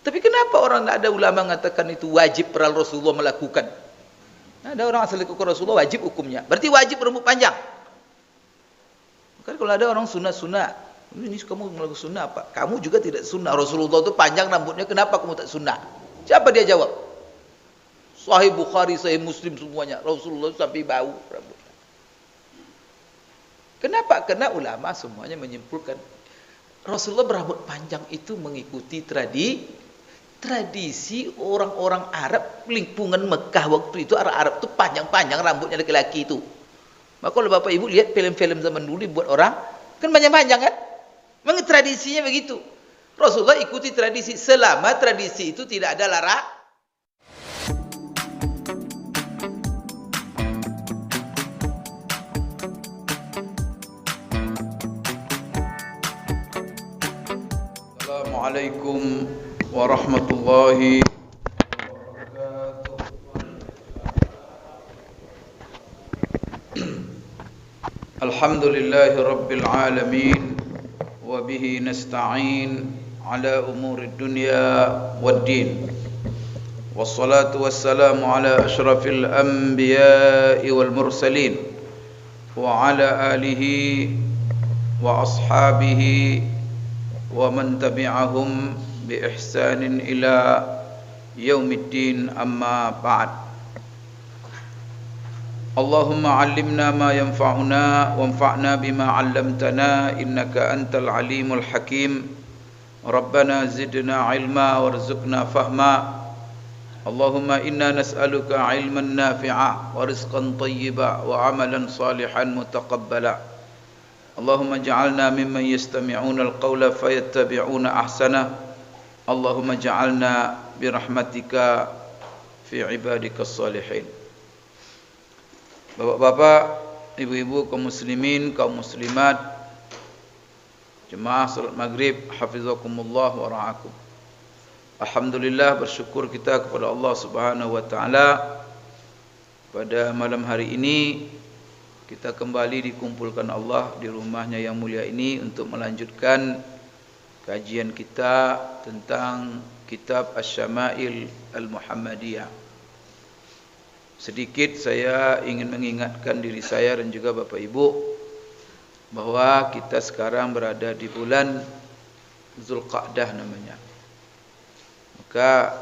Tapi kenapa orang tak ada ulama mengatakan itu wajib peral Rasulullah melakukan? Ada orang asal ikut Rasulullah wajib hukumnya. Berarti wajib rambut panjang. Kan kalau ada orang sunnah, ini kamu melakukan sunnah apa? Kamu juga tidak sunnah. Rasulullah itu panjang rambutnya, kenapa kamu tak sunnah? Siapa dia jawab? Sahih Bukhari, Sahih Muslim semuanya. Rasulullah sampai bau rambutnya. Kenapa? Karena ulama semuanya menyimpulkan Rasulullah berambut panjang itu mengikuti tradisi orang-orang Arab lingkungan Mekah waktu itu. Arab itu panjang-panjang rambutnya laki-laki itu. Maka kalau Bapak Ibu lihat film-film zaman dulu buat orang kan panjang-panjang kan? Memang tradisinya begitu. Rasulullah ikuti tradisi selama tradisi itu tidak ada larangan. Assalamualaikum warahmatullahi wabarakatuh. Alhamdulillahi rabbil alamin wa bihi nasta'in ala umuri dunya waddin. Wassalatu wassalamu ala asyrafil anbiya'i wal mursalin wa ala alihi wa ashabihi wa man tabi'ahum bi ihsanin ila yaumiddin, amma ba'd. Allahumma 'allimna ma yanfa'una wanfa'na bima 'allamtana innaka antal alimul hakim. Rabbana zidna 'ilma warzuqna fahma. Allahumma inna nas'aluka 'ilman nafi'a wa rizqan thayyiba wa 'amalan salihan mutaqabbala. Allahumma ja'alna mimman yastami'una al-qawla fayattabi'una ahsana. Allahumma ja'alna birahmatika fi ibadikas salihin. Bapak-bapak, ibu-ibu, kaum muslimin, kaum muslimat, jemaah salat maghrib, hafizakumullah wa ra'akum. Alhamdulillah, bersyukur kita kepada Allah Subhanahu wa taala pada malam hari ini kita kembali dikumpulkan Allah di rumahnya yang mulia ini untuk melanjutkan kajian kita tentang kitab Asy-Syama'il Al-Muhammadiyah. Sedikit saya ingin mengingatkan diri saya dan juga Bapak Ibu bahwa kita sekarang berada di bulan Zulqa'dah namanya. Maka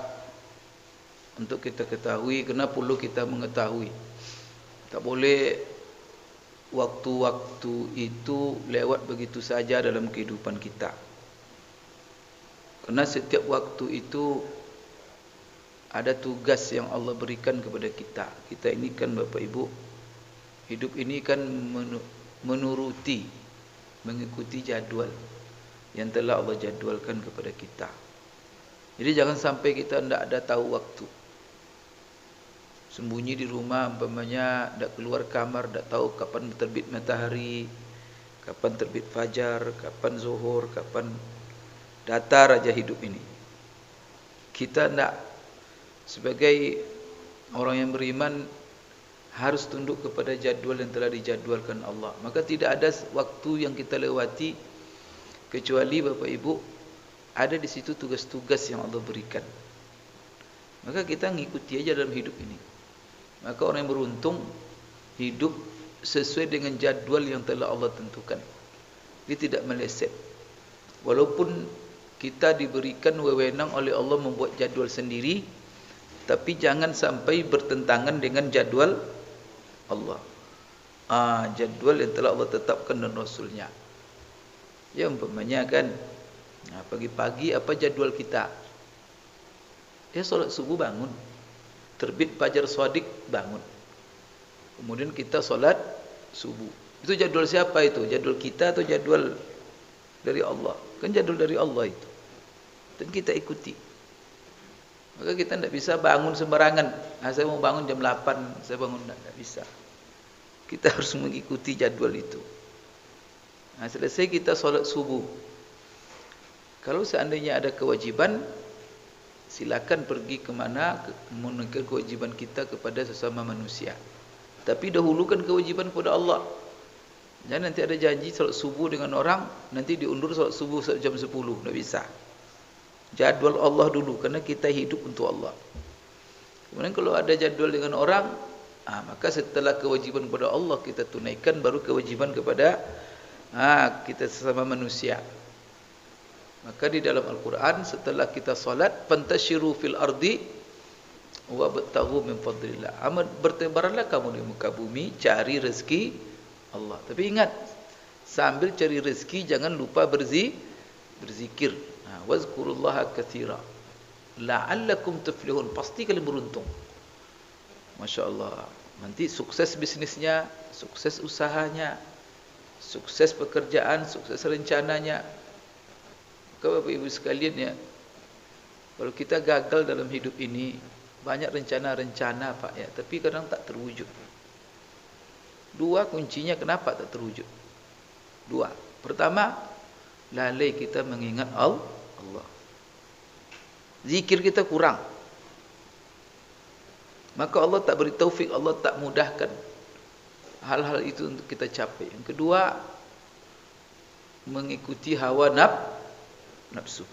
untuk kita ketahui, kenapa perlu kita mengetahui? Tak boleh waktu-waktu itu lewat begitu saja dalam kehidupan kita. Karena setiap waktu itu ada tugas yang Allah berikan kepada kita. Kita ini kan Bapak Ibu, hidup ini kan menuruti, mengikuti jadwal yang telah Allah jadwalkan kepada kita. Jadi jangan sampai kita tidak ada tahu waktu. Sembunyi di rumah, umpamanya tak keluar kamar, tak tahu kapan terbit matahari, kapan terbit fajar, kapan zuhur, kapan datar aja hidup ini. Kita tidak, sebagai orang yang beriman, harus tunduk kepada jadwal yang telah dijadwalkan Allah. Maka tidak ada waktu yang kita lewati kecuali Bapak Ibu ada di situ tugas-tugas yang Allah berikan. Maka kita ngikuti aja dalam hidup ini. Maka orang yang beruntung hidup sesuai dengan jadwal yang telah Allah tentukan. Dia tidak meleset. Walaupun kita diberikan wewenang oleh Allah membuat jadwal sendiri, tapi jangan sampai bertentangan dengan jadwal Allah. Jadwal yang telah Allah tetapkan dan Rasulnya. Ya umpamanya kan, pagi-pagi apa jadwal kita? Ya solat subuh bangun. Terbit fajar shadiq bangun. Kemudian kita solat subuh. Itu jadwal siapa itu? Jadwal kita atau jadwal dari Allah? Kan jadwal dari Allah itu. Dan kita ikuti. Maka kita tidak bisa bangun sembarangan. Saya mau bangun jam 8, saya bangun tidak bisa. Kita harus mengikuti jadwal itu. Selesai kita solat subuh. Kalau seandainya ada kewajiban, silakan pergi kemana menunaikan kewajiban kita kepada sesama manusia. Tapi dahulukan kewajiban kepada Allah. Jangan nanti ada janji salat subuh dengan orang, nanti diundur salat subuh jam 10, tidak bisa. Jadwal Allah dulu, karena kita hidup untuk Allah. Kemudian kalau ada jadwal dengan orang, maka setelah kewajiban kepada Allah kita tunaikan, baru kewajiban kepada kita sesama manusia. Maka di dalam Al-Quran setelah kita salat, fantashiru fil ardi wabtaghu min fadlillah. Bertebaranlah kamu di muka bumi, cari rezeki Allah. Tapi ingat, sambil cari rezeki jangan lupa berzikir. Wazkurullaha katsira la'allakum tuflihun. Pasti kalian beruntung. Masya Allah. Nanti sukses bisnisnya, sukses usahanya, sukses pekerjaan, sukses rencananya. Maka Bapak Ibu sekalian ya, kalau kita gagal dalam hidup ini, banyak rencana-rencana Pak ya, tapi kadang tak terwujud. Dua kuncinya kenapa tak terwujud. Dua. Pertama, lalai kita mengingat Allah. Zikir kita kurang. Maka Allah tak beri taufik, Allah tak mudahkan hal-hal itu untuk kita capai. Yang kedua, mengikuti hawa nafsu.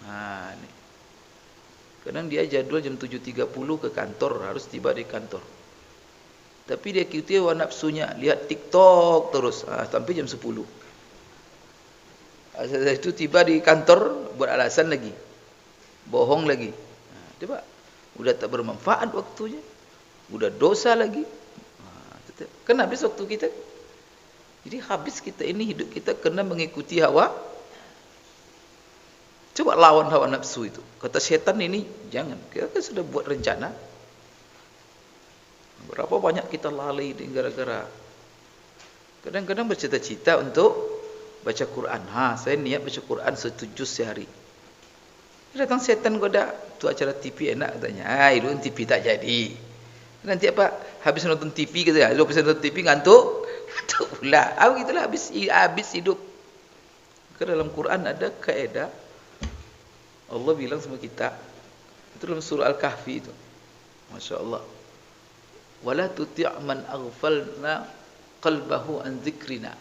Ini. Kadang dia jadwal jam 7.30 ke kantor, harus tiba di kantor. Tapi dia ikuti hawa nafsunya, lihat TikTok terus sampai jam 10. Setelah itu tiba di kantor buat alasan lagi, bohong lagi. Coba, udah tak bermanfaat waktunya, udah dosa lagi. Kan habis waktu kita. Jadi habis kita ini, hidup kita kena mengikuti hawa. Coba lawan hawa nafsu itu. Kata setan ini jangan. Kita kan sudah buat rencana. Berapa banyak kita lalai gara-gara kadang-kadang bercita-cita untuk baca Quran. Saya niat baca Quran 1 juz sehari. Datang setan goda, tu acara TV enak katanya. Itu TV tak jadi. Nanti apa? Habis nonton TV katanya. Habis nonton TV ngantuk pula. Begitulah habis hidup. Karena dalam Quran ada kaidah. Allah bilang sama kita. Itu dalam surah Al-Kahfi itu. Masya Allah. Wala tuti' man aghfalna qalbahu an dzikrina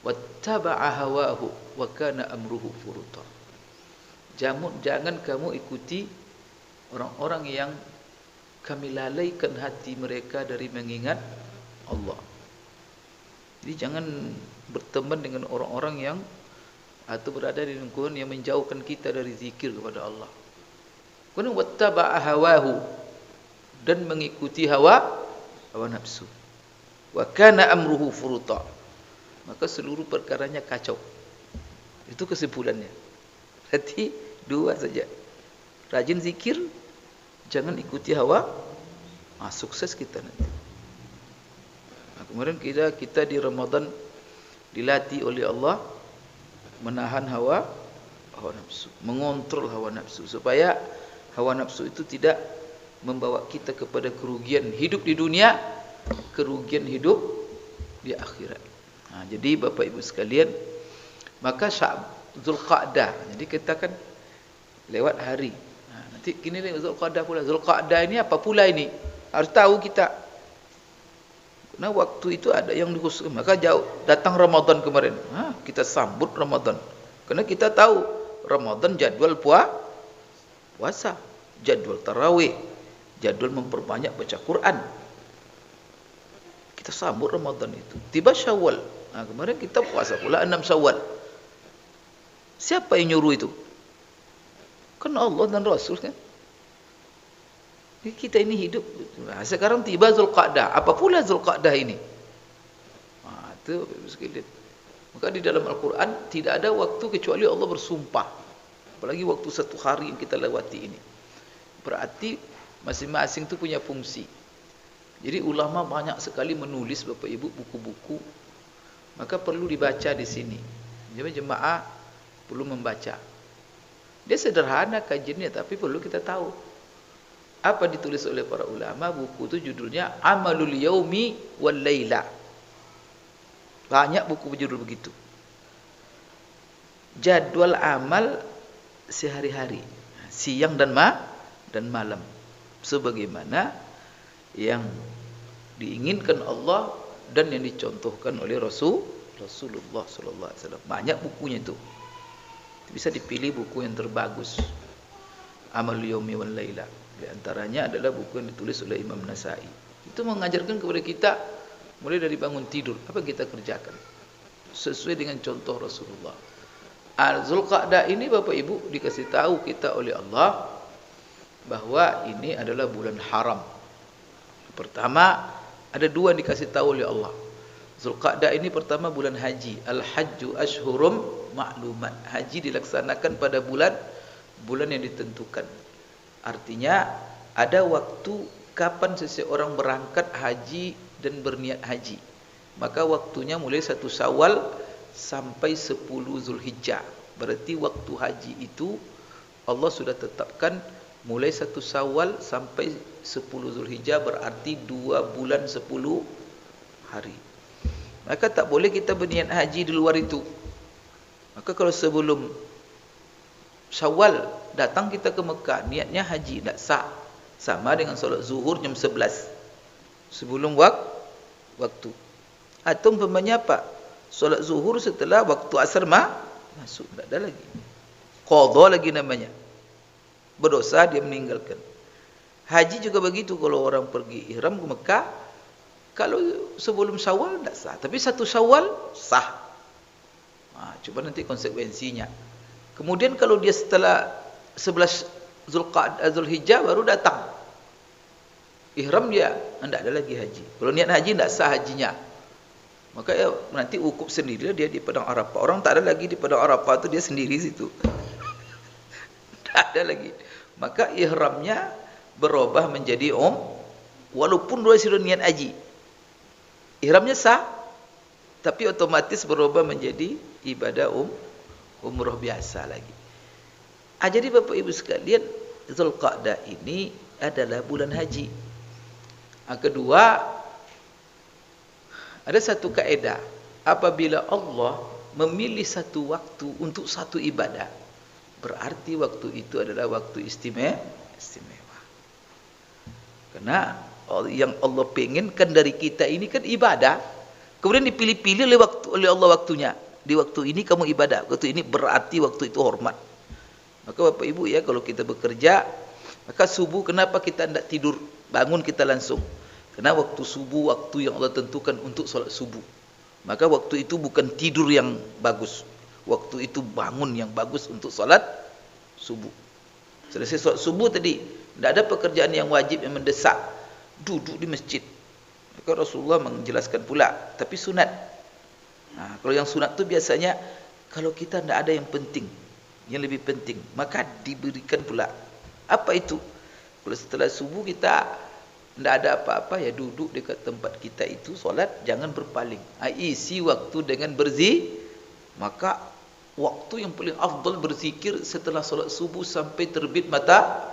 wattaba'a hawahu wa kana amruhu furuta. Jangan kamu ikuti orang-orang yang kami lalaikan hati mereka dari mengingat Allah. Jadi jangan berteman dengan orang-orang yang atau berada di lingkungan yang menjauhkan kita dari zikir kepada Allah. Kemudian wattaba'a hawahu, dan mengikuti hawa nafsu. Wa kana amruhu furuta. Maka seluruh perkaranya kacau. Itu kesimpulannya. Berarti dua saja. Rajin zikir, jangan ikuti hawa. Sukses kita nanti. Kemudian kita di Ramadan dilatih oleh Allah menahan hawa nafsu, mengontrol hawa nafsu, supaya hawa nafsu itu tidak membawa kita kepada kerugian hidup di dunia, kerugian hidup di akhirat. Jadi Bapak Ibu sekalian, maka Zulqa'dah, jadi kita kan lewat hari. Nanti kini Zulqa'dah pula. Zulqa'dah ini apa pula ini? Harus tahu kita. Karena waktu itu ada yang dikhususkan. Maka jauh datang Ramadan kemarin. Kita sambut Ramadan. Karena kita tahu Ramadan jadwal puasa, jadwal tarawih, jadwal memperbanyak baca Quran. Kita sambut Ramadan itu. Tiba Syawal. Kemarin kita puasa pula 6 Syawal. Siapa yang nyuruh itu? Kan Allah dan Rasul kan. Jadi kita ini hidup. Sekarang tiba Zulqa'dah. Apa pula Zulqa'dah ini? Itu sekalian. Maka di dalam Al-Quran tidak ada waktu kecuali Allah bersumpah. Apalagi waktu 1 hari yang kita lewati ini. Berarti masing-masing itu punya fungsi. Jadi ulama banyak sekali menulis Bapak Ibu buku-buku. Maka perlu dibaca di sini. Jadi jemaah perlu membaca. Dia sederhana kajiannya, tapi perlu kita tahu apa ditulis oleh para ulama. Buku itu judulnya Amalul Yaumi wal Laila. Banyak buku berjudul begitu. Jadwal amal sehari-hari, siang dan malam, sebagaimana yang diinginkan Allah dan yang dicontohkan oleh Rasulullah sallallahu alaihi wasallam. Banyak bukunya itu. Bisa dipilih buku yang terbagus. Amal Yaumi wal Laila. Di antaranya adalah buku yang ditulis oleh Imam Nasai. Itu mengajarkan kepada kita mulai dari bangun tidur apa kita kerjakan sesuai dengan contoh Rasulullah. Zulqa'dah ini Bapak Ibu dikasih tahu kita oleh Allah bahwa ini adalah bulan haram. Pertama, ada dua dikasih tahu oleh Allah. Zulqa'dah ini pertama bulan haji. Al-hajju ashhurum ma'lumat. Haji dilaksanakan pada bulan yang ditentukan. Artinya ada waktu kapan seseorang berangkat haji dan berniat haji. Maka waktunya mulai 1 Syawal sampai 10 Zulhijjah. Berarti waktu haji itu Allah sudah tetapkan mulai 1 Syawal sampai 10 Zulhijjah, berarti 2 bulan 10 hari. Maka tak boleh kita berniat haji di luar itu. Maka kalau sebelum Syawal datang kita ke Mekah, niatnya haji, tak sah. Sama dengan solat zuhur jam 11 sebelum waktu. Atau umpamanya apa? Solat zuhur setelah waktu asar masuk, tak ada lagi. Qadha lagi namanya. Berdosa dia meninggalkan. Haji juga begitu, kalau orang pergi ihram ke Mekah, kalau sebelum Syawal tak sah, tapi 1 Syawal sah. Coba nanti konsekuensinya. Kemudian kalau dia setelah 11 Zulhijjah baru datang ihram, dia tidak ada lagi haji. Kalau niat haji tidak sah hajinya. Maka ya nanti wukuf sendiri dia di Padang Arafah. Orang tak ada lagi di Padang Arafah tu, dia sendiri situ. Tak ada lagi. Maka ihramnya berubah menjadi walaupun dia sudah niat haji. Ihramnya sah, tapi otomatis berubah menjadi ibadah umrah biasa lagi. Jadi Bapak Ibu sekalian, Zulqa'dah ini adalah bulan haji. Kedua, ada satu kaedah, apabila Allah memilih satu waktu untuk satu ibadah, berarti waktu itu adalah waktu istimewa. Karena yang Allah pengenkan dari kita ini kan ibadah, kemudian dipilih-pilih oleh Allah waktunya. Di waktu ini kamu ibadah, waktu ini berarti waktu itu hormat. Maka Bapak Ibu ya, kalau kita bekerja, maka subuh kenapa kita tidak tidur, bangun kita langsung? Karena waktu subuh waktu yang Allah tentukan untuk solat subuh. Maka waktu itu bukan tidur yang bagus, waktu itu bangun yang bagus untuk solat subuh. Selesai solat subuh tadi, tidak ada pekerjaan yang wajib yang mendesak, duduk di masjid. Maka Rasulullah menjelaskan pula, tapi sunat. Kalau yang sunat tu biasanya kalau kita tidak ada yang penting, yang lebih penting, maka diberikan pula. Apa itu? Kalau setelah subuh kita tidak ada apa-apa, ya duduk dekat tempat kita itu solat, jangan berpaling. Isi waktu dengan maka waktu yang paling afdal berzikir setelah solat subuh sampai terbit mata.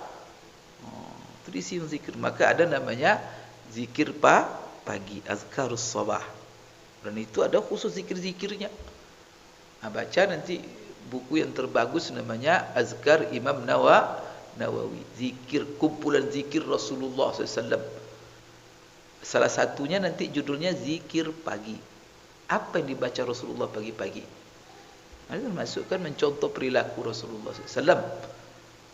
Itu diisi zikir. Maka ada namanya zikir pagi, azkarus sabah. Dan itu ada khusus zikir-zikirnya. Baca nanti buku yang terbagus namanya Azkar Imam Nawawi. Zikir, kumpulan zikir Rasulullah SAW. Salah satunya nanti judulnya zikir pagi. Apa yang dibaca Rasulullah pagi-pagi? Itu masukkan mencontoh perilaku Rasulullah SAW.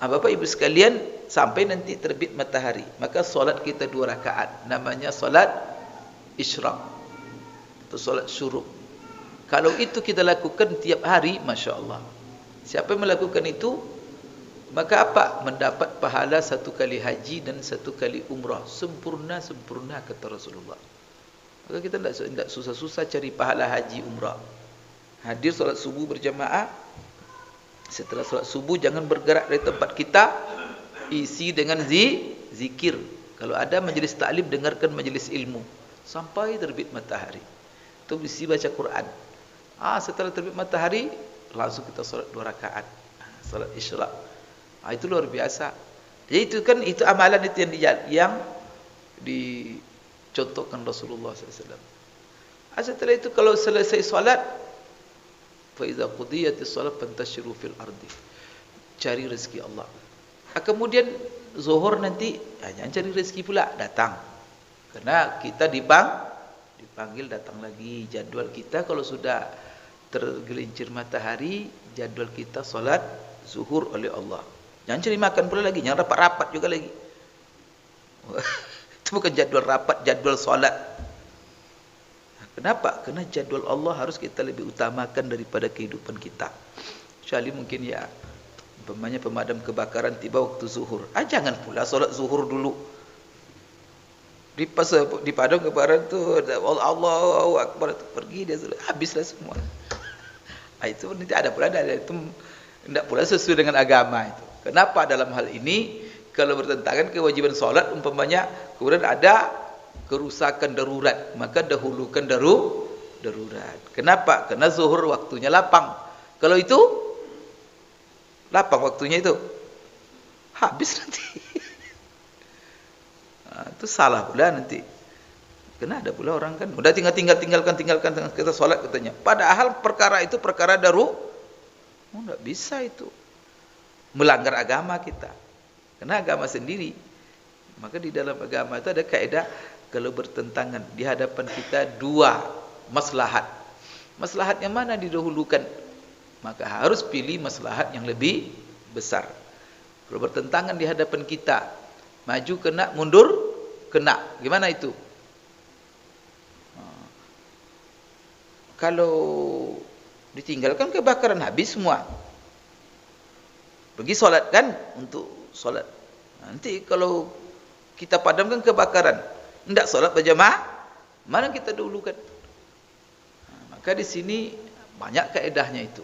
Bapak Ibu sekalian, sampai nanti terbit matahari, maka solat kita 2 rakaat. Namanya solat isyraq atau solat syuruk. Kalau itu kita lakukan tiap hari, Masya Allah. Siapa yang melakukan itu, maka apa? Mendapat pahala 1 kali haji dan 1 kali umrah. Sempurna kata Rasulullah. Maka kita tidak susah-susah cari pahala haji umrah. Hadir solat subuh berjamaah. Setelah solat subuh jangan bergerak dari tempat kita. Isi dengan zikir. Kalau ada majlis ta'lim, dengarkan majlis ilmu sampai terbit matahari. Itu isi baca Quran. Setelah terbit matahari langsung kita solat 2 rakaat. Solat isyraq. Itu luar biasa. Jadi itu amalan itu yang dicontohkan Rasulullah SAW. Setelah itu kalau selesai solat, fa iza qudiyatis salat fantashiru fil ardi. Cari rezeki Allah. Kemudian zuhur nanti jangan cari rezeki pula, datang. Karena kita dipanggil datang lagi. Jadwal kita kalau sudah tergelincir matahari, jadwal kita solat zuhur oleh Allah. Jangan cari makan pula lagi, jangan rapat-rapat juga lagi. Itu bukan jadwal rapat, jadwal solat. Kenapa? Karena jadwal Allah harus kita lebih utamakan daripada kehidupan kita. Kecuali mungkin ya, umpamanya pemadam kebakaran tiba waktu zuhur. Jangan pula solat zuhur dulu. Di padang kebakaran tu Allahu Akbar, pergi dia sudah habislah semua. Itu nanti ada pula itu tidak pula sesuai dengan agama itu. Kenapa dalam hal ini kalau bertentangan kewajiban solat umpamanya kemudian ada kerusakan darurat, maka dahulukan darurat. Kenapa? Karena zuhur waktunya lapang. Kalau itu lapang waktunya itu habis nanti. Itu salah pula nanti. Karena ada pula orang kan udah tinggalkan kita solat katanya. Padahal perkara itu perkara enggak bisa itu. Melanggar agama kita. Karena agama sendiri. Maka di dalam agama itu ada kaidah kalau bertentangan di hadapan kita dua maslahat. Maslahat yang mana didahulukan? Maka harus pilih maslahat yang lebih besar. Kalau bertentangan di hadapan kita, maju kena, mundur kena. Gimana itu? Kalau ditinggalkan kebakaran habis semua. Pergi solat kan untuk solat. Nanti kalau kita padamkan kebakaran, tidak solat berjamaah, mana kita dahulukan? Maka di sini banyak kaedahnya itu.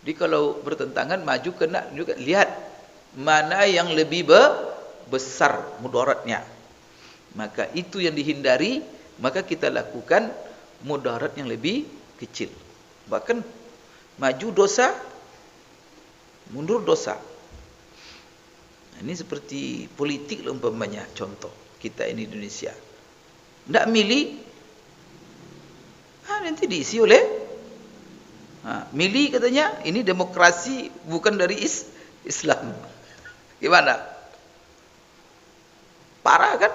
Jadi kalau bertentangan maju kena juga lihat mana yang lebih besar mudaratnya. Maka itu yang dihindari, maka kita lakukan mudarat yang lebih kecil. Bahkan maju dosa, mundur dosa. Ini seperti politik umpamanya, contoh kita ini Indonesia. Tidak milih, nanti diisi oleh milih katanya ini demokrasi bukan dari Islam. Gimana? Parah kan?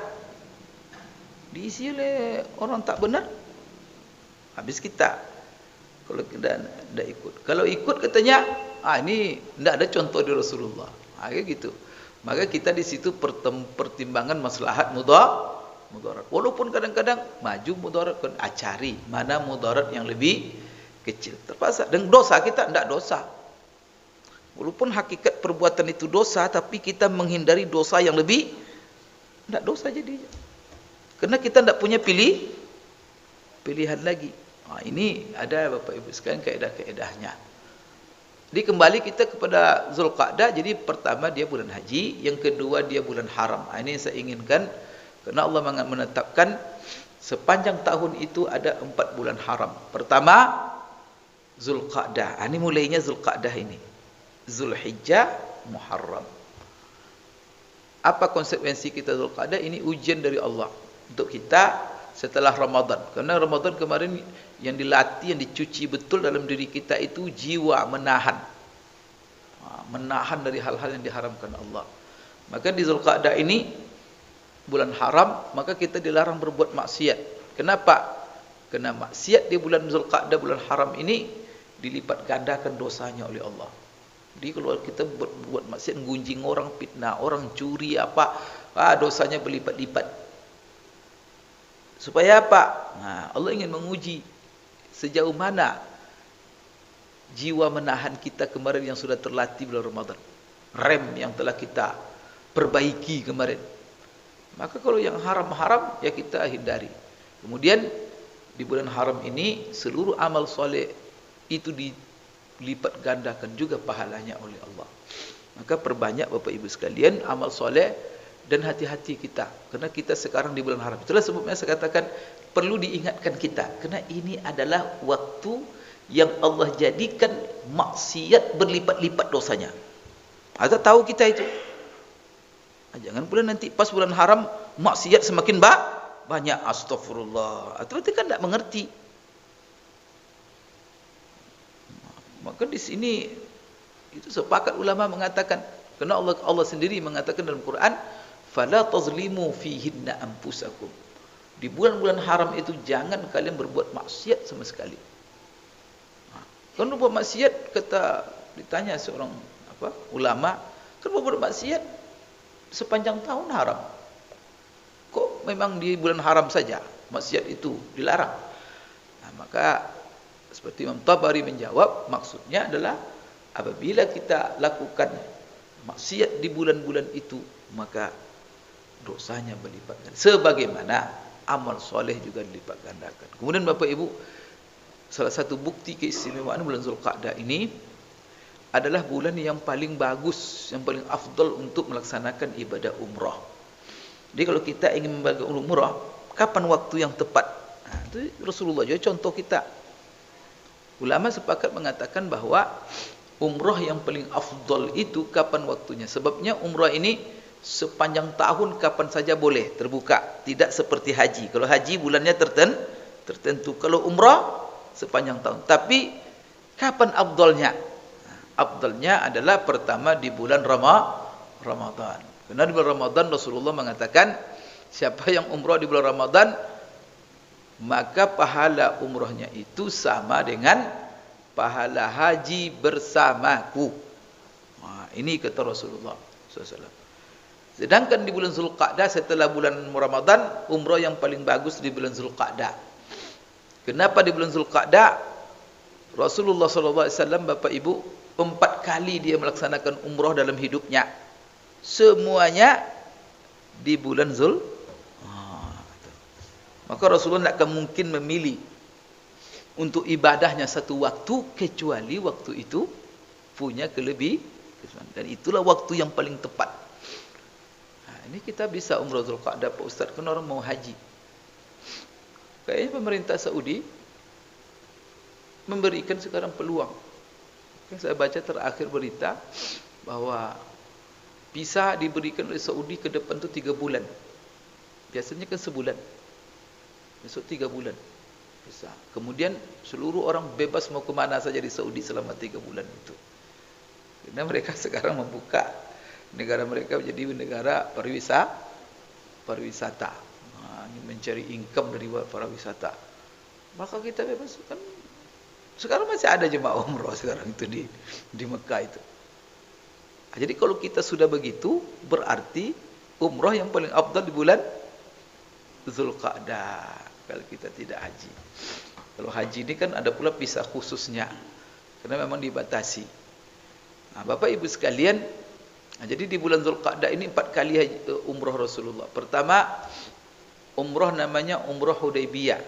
Diisi oleh orang tak benar. Habis kita. Kalau kita tidak ikut. Kalau ikut katanya, ini tidak ada contoh di Rasulullah. Kayak gitu. Maka kita di situ pertimbangan maslahat mudarat. Walaupun kadang-kadang maju mudarat, cari mana mudarat yang lebih kecil. Terpaksa. Dan dosa kita tidak dosa. Walaupun hakikat perbuatan itu dosa, tapi kita menghindari dosa yang lebih tidak dosa jadinya. Karena kita tidak punya pilihan lagi. Ini ada Bapak Ibu sekalian kaedah-kaedahnya. Jadi kembali kita kepada Zulqa'dah. Jadi pertama dia bulan haji, yang kedua dia bulan haram. Ini yang saya inginkan karena Allah menetapkan sepanjang tahun itu ada 4 bulan haram. Pertama Zulqa'dah. Ini mulainya Zulqa'dah ini. Zulhijjah, Muharram. Apa konsekuensi kita Zulqa'dah? Ini ujian dari Allah untuk kita setelah Ramadan. Karena Ramadan kemarin yang dilatih, yang dicuci betul dalam diri kita itu jiwa menahan. Menahan dari hal-hal yang diharamkan Allah. Maka di Zulqa'dah ini bulan haram, maka kita dilarang berbuat maksiat. Kenapa? Karena maksiat di bulan Zulqa'dah, bulan haram ini dilipat gandakan dosanya oleh Allah. Jadi kalau kita buat maksiat, gunjing orang, fitnah orang, curi apa, dosanya berlipat-lipat. Supaya apa? Allah ingin menguji sejauh mana jiwa menahan kita kemarin yang sudah terlatih bulan Ramadan. Rem yang telah kita perbaiki kemarin. Maka kalau yang haram-haram ya kita hindari. Kemudian di bulan haram ini seluruh amal soleh itu dilipat gandakan juga pahalanya oleh Allah. Maka perbanyak Bapak Ibu sekalian amal soleh dan hati-hati kita, karena kita sekarang di bulan haram. Itulah sebabnya saya katakan perlu diingatkan kita, karena ini adalah waktu yang Allah jadikan maksiat berlipat-lipat dosanya. Ada tahu kita itu? Jangan pula nanti pas bulan haram maksiat semakin banyak. Astagfirullah. Atau kita kan tidak mengerti. Maka di sini itu sepakat ulama mengatakan, karena Allah sendiri mengatakan dalam Quran, fala tazlimu fihinna anfusakum. Di bulan-bulan haram itu jangan kalian berbuat maksiat sama sekali. Kalau buat maksiat, ditanya seorang ulama, Kan berbuat maksiat sepanjang tahun haram. Kok memang di bulan haram saja maksiat itu dilarang? Nah, maka seperti Imam Tabari menjawab, maksudnya adalah apabila kita lakukan maksiat di bulan-bulan itu, maka dosanya berlipat ganda. Sebagaimana amal soleh juga dilipat gandakan. Kemudian Bapak Ibu, salah satu bukti keistimewaan bulan Zulqa'dah ini adalah bulan yang paling bagus, yang paling afdal untuk melaksanakan ibadah umrah. Jadi kalau kita ingin membaga umrah, kapan waktu yang tepat? Nah, itu Rasulullah juga contoh kita. Ulama sepakat mengatakan bahwa umrah yang paling afdal itu kapan waktunya? Sebabnya umrah ini sepanjang tahun kapan saja boleh terbuka, tidak seperti haji. Kalau haji bulannya tertentu. Kalau umrah sepanjang tahun. Tapi kapan afdalnya? Afdalnya adalah pertama di bulan Ramadan. Karena di bulan Ramadan Rasulullah mengatakan, siapa yang umrah di bulan Ramadan, maka pahala umrahnya itu sama dengan pahala haji bersamaku. Nah, ini kata Rasulullah SAW. Sedangkan di bulan Zulqa'dah, setelah bulan Ramadan, umrah yang paling bagus di bulan Zulqa'dah. Kenapa di bulan Zulqa'dah? Rasulullah SAW, Bapak Ibu, 4 kali dia melaksanakan umrah dalam hidupnya. Semuanya di bulan Maka Rasulullah tidak akan mungkin memilih untuk ibadahnya satu waktu, kecuali waktu itu punya kelebihan. Dan itulah waktu yang paling tepat. Nah, ini kita bisa umrah Zulqa'dah, Pak Ustaz, kan orang mau haji. Kayaknya pemerintah Saudi memberikan sekarang peluang. Saya baca terakhir berita bahwa visa diberikan oleh Saudi ke depan tu 3 bulan. Biasanya kan sebulan. Besok 3 bulan. Bisa. Kemudian seluruh orang bebas mau ke mana saja di Saudi selama 3 bulan itu. Karena mereka sekarang membuka negara mereka menjadi negara pariwisata. Mencari income dari para wisata. Maka kita bebas kan. Sekarang masih ada jemaah umrah sekarang itu di Mekah itu. Jadi kalau kita sudah begitu, berarti umrah yang paling afdal di bulan Zulqa'dah. Kalau kita tidak haji. Kalau haji ini kan ada pula visa khususnya. Karena memang dibatasi. Nah, Bapak Ibu sekalian, jadi di bulan Zulqa'dah ini 4 kali umrah Rasulullah. Pertama, umrah namanya umrah Hudaybiyah.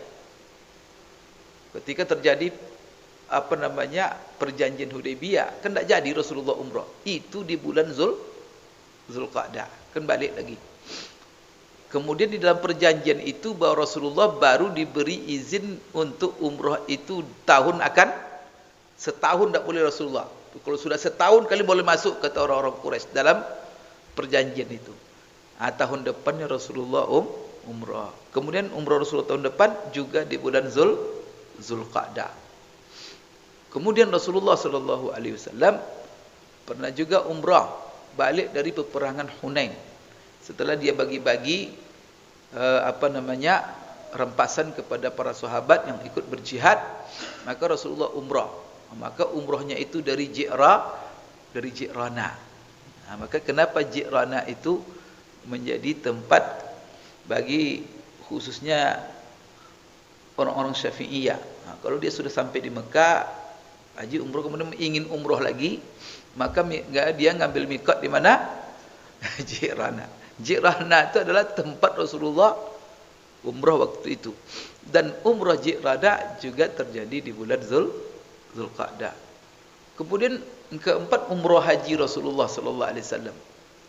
Ketika terjadi perjanjian Hudaybiyah, kan tidak jadi Rasulullah umrah. Itu di bulan Zulqa'dah, kan balik lagi. Kemudian di dalam perjanjian itu bahwa Rasulullah baru diberi izin untuk umrah itu setahun tak boleh Rasulullah. Kalau sudah setahun kali boleh masuk, kata orang-orang Quraisy dalam perjanjian itu. Tahun depannya Rasulullah umrah. Kemudian umrah Rasulullah tahun depan juga di bulan Zulqa'dah. Kemudian Rasulullah SAW pernah juga umrah balik dari peperangan Hunain. Setelah dia bagi-bagi rampasan kepada para sahabat yang ikut berjihad, maka Rasulullah umrah. Maka umrahnya itu dari Ji'rana. Nah, maka kenapa Ji'rana itu menjadi tempat bagi khususnya orang-orang Syafi'iyah. Nah, kalau dia sudah sampai di Mekah, haji umrah, kemudian ingin umrah lagi, maka dia ngambil miqat di mana? Ji'rana. Ji'rana itu adalah tempat Rasulullah umrah waktu itu. Dan umrah Ji'rana juga terjadi di bulan Zulqa'dah. Kemudian keempat, umrah haji Rasulullah SAW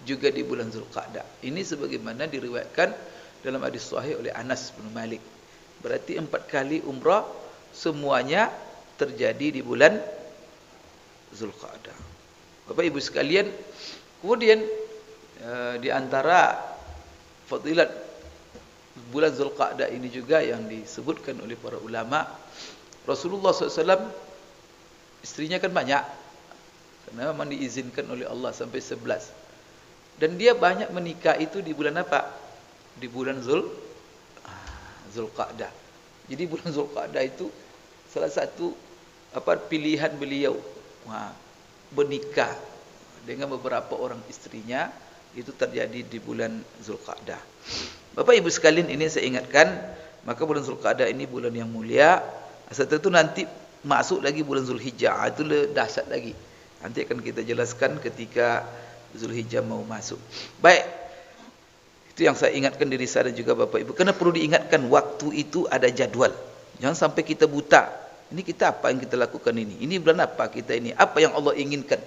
juga di bulan Zulqa'dah. Ini sebagaimana diriwayatkan dalam hadis sahih oleh Anas bin Malik. Berarti 4 kali umrah semuanya terjadi di bulan Zulqa'dah. Bapak Ibu sekalian, kemudian di antara fadilat bulan Zulqa'dah ini juga yang disebutkan oleh para ulama, Rasulullah SAW istrinya kan banyak, karena memang diizinkan oleh Allah sampai 11. Dan dia banyak menikah itu di bulan apa? Di bulan Zulqa'dah. Jadi bulan Zulqa'dah itu salah satu pilihan beliau bernikah. dengan beberapa orang istrinya. Itu terjadi di bulan Zulqa'dah. Bapak Ibu sekalian, ini saya ingatkan, maka bulan Zulqa'dah ini bulan yang mulia. Setelah itu nanti masuk lagi bulan Zulhijjah. Itu dahsyat lagi. Nanti akan kita jelaskan ketika Zulhijjah mau masuk. Baik. Itu yang saya ingatkan diri saya dan juga Bapak Ibu. Karena perlu diingatkan, waktu itu ada jadwal. Jangan sampai kita buta. Ini kita apa yang kita lakukan ini? Ini bulan apa kita ini? Apa yang Allah inginkan?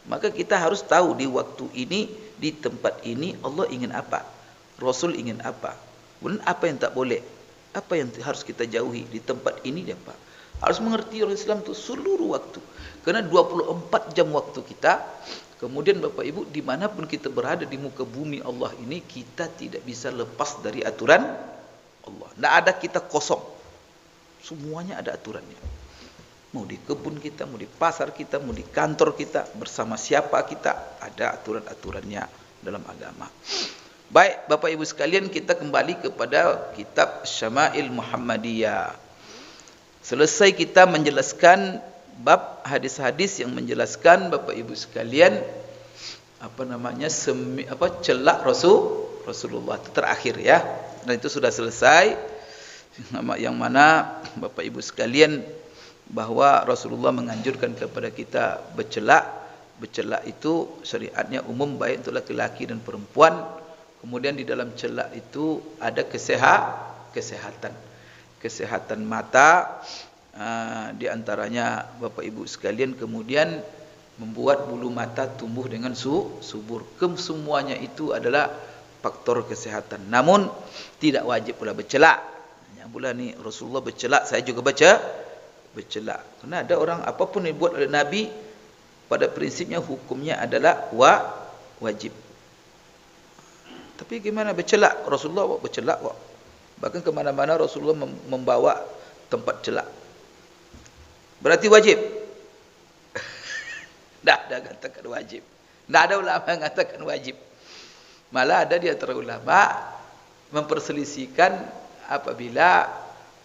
Maka kita harus tahu di waktu ini, di tempat ini Allah ingin apa, Rasul ingin apa, kemudian apa yang tak boleh, apa yang harus kita jauhi di tempat ini dan apa. Harus mengerti orang Islam itu seluruh waktu, karena 24 jam waktu kita. Kemudian Bapak Ibu, dimanapun kita berada di muka bumi Allah ini, kita tidak bisa lepas dari aturan Allah. Tidak ada kita kosong, semuanya ada aturannya. Mau di kebun kita, mau di pasar kita, mau di kantor kita, bersama siapa kita, ada aturan-aturannya dalam agama. Baik, Bapak Ibu sekalian, kita kembali kepada kitab Syama'il Muhammadiyah. Selesai kita menjelaskan bab hadis-hadis yang menjelaskan, Bapak Ibu sekalian, celak Rasulullah itu terakhir ya. Dan itu sudah selesai. Yang mana Bapak Ibu sekalian, bahwa Rasulullah menganjurkan kepada kita bercelak. Bercelak itu syariatnya umum, baik untuk laki-laki dan perempuan. Kemudian di dalam celak itu ada kesehatan mata, di antaranya Bapak Ibu sekalian, kemudian membuat bulu mata tumbuh dengan subur. Semuanya itu adalah faktor kesehatan. Namun tidak wajib pula bercelak. Hanya pula ni Rasulullah bercelak, saya juga bercelak. Karena ada orang, apapun yang dibuat oleh Nabi, pada prinsipnya hukumnya adalah wajib. Tapi gimana bercelak? Rasulullah bercelak kok. Bahkan kemana-mana Rasulullah membawa tempat celak. Berarti wajib? Tak ada katakan wajib. Tak ada ulama yang katakan wajib. Malah ada di antara ulama memperselisihkan apabila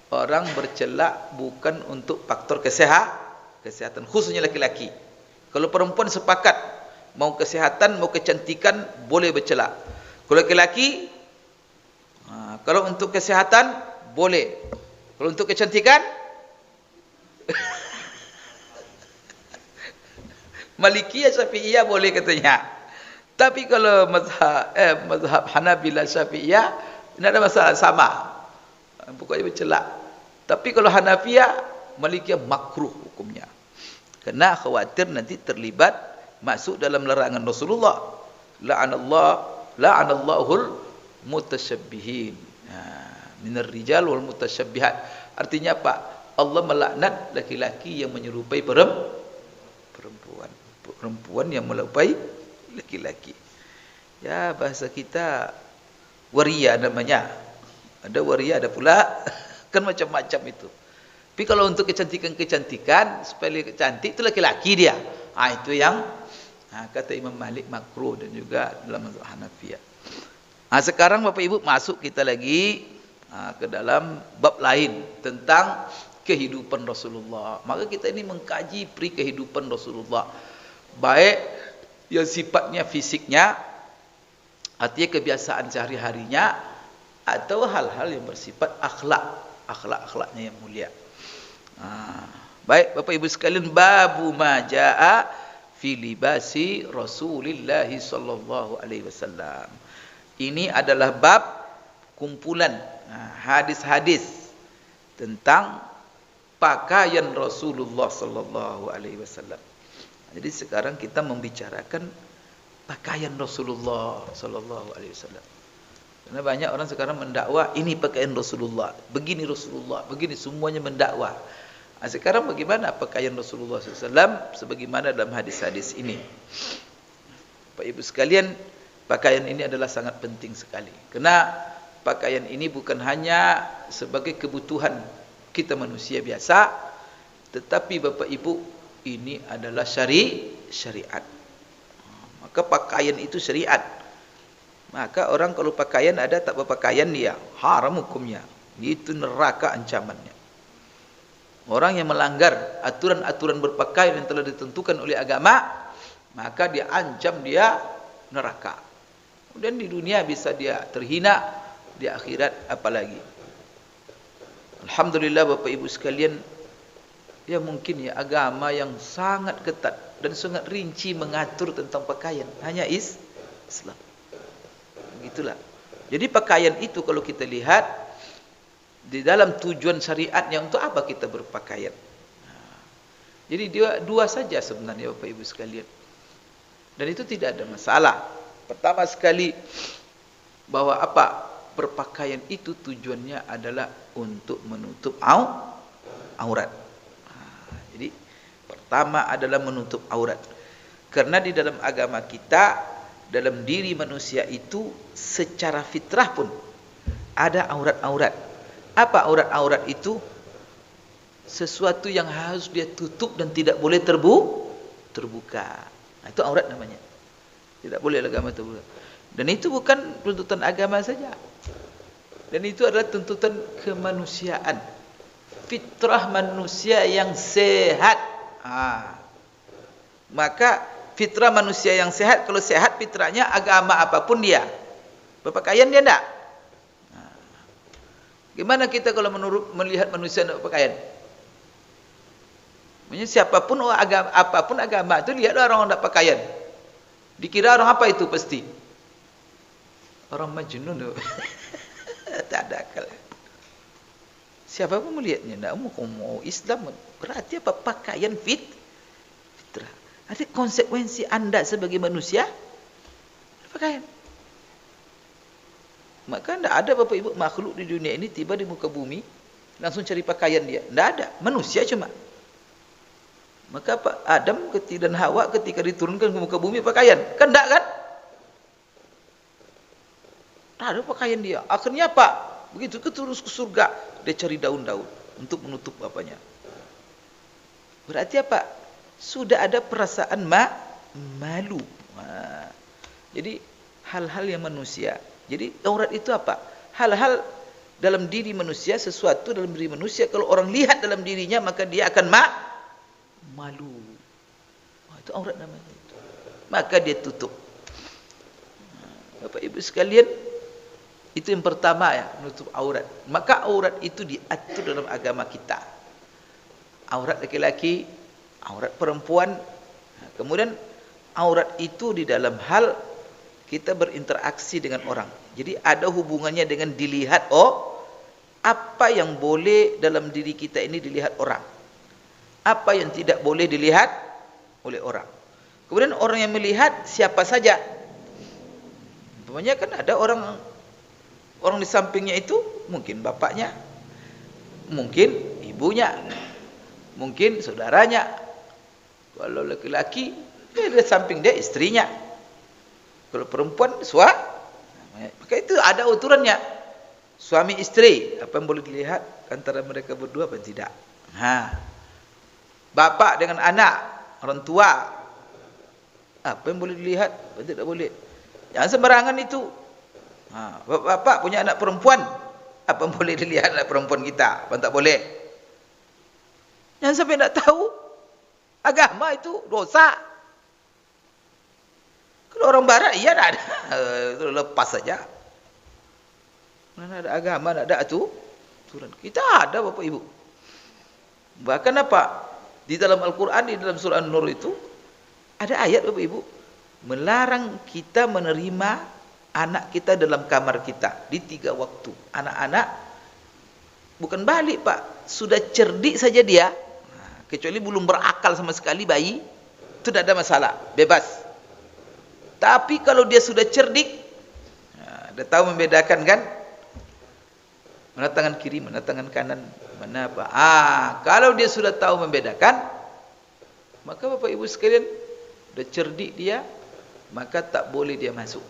orang bercelak bukan untuk faktor kesehatan, khususnya laki-laki. Kalau perempuan sepakat, mau kesehatan, mau kecantikan, boleh bercelak. Kalau laki-laki, kalau untuk kesehatan, boleh. Kalau untuk kecantikan, Malikiyah Syafi'iyah boleh katanya. Tapi kalau mazhab Hanabilah Syafi'iyah, tidak ada masalah, sama. Pokoknya bercelak. Tapi kalau Hanafiyah, Malikiyah makruh hukumnya. Karena khawatir nanti terlibat masuk dalam larangan Rasulullah. La'anallahul mutasyabbihin. Minar rijal wal mutasyabbihat. Artinya apa? Allah melaknat laki-laki yang menyerupai perempuan. Perempuan yang menyerupai laki-laki. Ya, bahasa kita waria namanya. Ada waria, ada pula kan macam-macam itu. Tapi kalau untuk kecantikan supaya cantik itu laki-laki dia. Itu yang kata Imam Malik makruh, dan juga dalam mazhab Hanafiyah. Sekarang Bapak Ibu masuk kita lagi ke dalam bab lain tentang kehidupan Rasulullah. Maka kita ini mengkaji pri kehidupan Rasulullah. Baik yang sifatnya fisiknya, artinya kebiasaan sehari-harinya, atau hal-hal yang bersifat akhlaknya yang mulia. Baik Bapak Ibu sekalian, babu ma jaa fi libasi Rasulillah sallallahu alaihi wasallam. Ini adalah bab kumpulan hadis-hadis tentang pakaian Rasulullah sallallahu alaihi wasallam. Jadi sekarang kita membicarakan pakaian Rasulullah sallallahu alaihi wasallam. Karena banyak orang sekarang mendakwa ini pakaian Rasulullah, begini Rasulullah, begini, semuanya mendakwa. Sekarang bagaimana pakaian Rasulullah SAW sebagaimana dalam hadis-hadis ini? Bapak Ibu sekalian, pakaian ini adalah sangat penting sekali. Karena pakaian ini bukan hanya sebagai kebutuhan kita manusia biasa, tetapi Bapak Ibu, ini adalah syariat. Maka pakaian itu syariat. Maka orang kalau pakaian ada tak berpakaian, dia haram hukumnya. Itu neraka ancamannya. Orang yang melanggar aturan-aturan berpakaian yang telah ditentukan oleh agama, maka dia ancam dia neraka. Kemudian di dunia bisa dia terhina, di akhirat apalagi. Alhamdulillah Bapak Ibu sekalian, ya mungkin ya agama yang sangat ketat dan sangat rinci mengatur tentang pakaian hanya Islam. Begitulah. Jadi pakaian itu kalau kita lihat di dalam tujuan syariatnya, untuk apa kita berpakaian? Jadi dia dua saja sebenarnya Bapak Ibu sekalian. Dan itu tidak ada masalah. Pertama sekali, bahwa apa? Berpakaian itu tujuannya adalah untuk menutup aurat. Jadi pertama adalah menutup aurat. Karena di dalam agama kita, dalam diri manusia itu secara fitrah pun ada aurat-aurat. Apa aurat-aurat itu? Sesuatu yang harus dia tutup dan tidak boleh terbuka. Nah, itu aurat namanya. Tidak boleh agama terbuka. Dan itu bukan tuntutan agama saja. Dan itu adalah tuntutan kemanusiaan. Fitrah manusia yang sehat. Maka fitrah manusia yang sehat, kalau sehat fitrahnya, agama apapun dia, berpakaian dia enggak. Gimana kita kalau melihat manusia enggak berpakaian? Maksudnya siapapun apapun agama itu, lihat orang enggak pakaian. Dikira orang apa itu pasti? Orang majnun tu. Tak ada akal. Siapa pun melihatnya, enggak mau Islam, berarti apa? Pakaian fitrah. Ada konsekuensi Anda sebagai manusia pakaian. Maka tidak ada Bapak Ibu makhluk di dunia ini tiba di muka bumi langsung cari pakaian dia. Tidak ada. Manusia cuma. Maka Pak Adam dan Hawa ketika diturunkan ke muka bumi pakaian. Kan tidak kan? Tak ada pakaian dia. Akhirnya apa? Begitu keturun ke surga, dia cari daun-daun untuk menutup apanya. Berarti apa? Sudah ada perasaan malu. Jadi hal-hal yang manusia. Jadi aurat itu apa? Hal-hal dalam diri manusia, sesuatu dalam diri manusia, kalau orang lihat dalam dirinya maka dia akan malu. Itu aurat namanya. Maka dia tutup. Bapak Ibu sekalian, itu yang pertama ya, menutup aurat. Maka aurat itu diatur dalam agama kita. Aurat laki-laki, aurat perempuan. Kemudian aurat itu di dalam hal kita berinteraksi dengan orang. Jadi ada hubungannya dengan dilihat. Apa yang boleh dalam diri kita ini dilihat orang, apa yang tidak boleh dilihat oleh orang. Kemudian orang yang melihat siapa saja. Umpamanya kan ada orang di sampingnya itu, mungkin bapaknya, mungkin ibunya, mungkin saudaranya. Kalau laki-laki, di samping dia istrinya. Kalau perempuan, maka itu ada aturannya. Suami istri, apa yang boleh dilihat antara mereka berdua, apa tidak. Bapak dengan anak, orang tua, apa yang boleh dilihat, apa tidak boleh. Jangan sembarangan itu. Bapak punya anak perempuan, apa yang boleh dilihat anak perempuan kita, apa tak boleh. Jangan sampai tak tahu. Agama itu dosa. Kalau orang barat, iya tak ada. Lepas saja. Mana ada agama, tak ada aturan. Kita ada Bapak Ibu. Bahkan apa? Di dalam Al-Quran, di dalam surah An-Nur itu, ada ayat Bapak Ibu, melarang kita menerima anak kita dalam kamar kita, di 3 waktu. Anak-anak, bukan balik Pak, sudah cerdik saja dia, kecuali belum berakal sama sekali bayi, itu tidak ada masalah, bebas. Tapi kalau dia sudah cerdik, dia tahu membedakan kan, mana tangan kiri, mana tangan kanan, mana apa. Kalau dia sudah tahu membedakan, maka Bapak Ibu sekalian, sudah cerdik dia, maka tak boleh dia masuk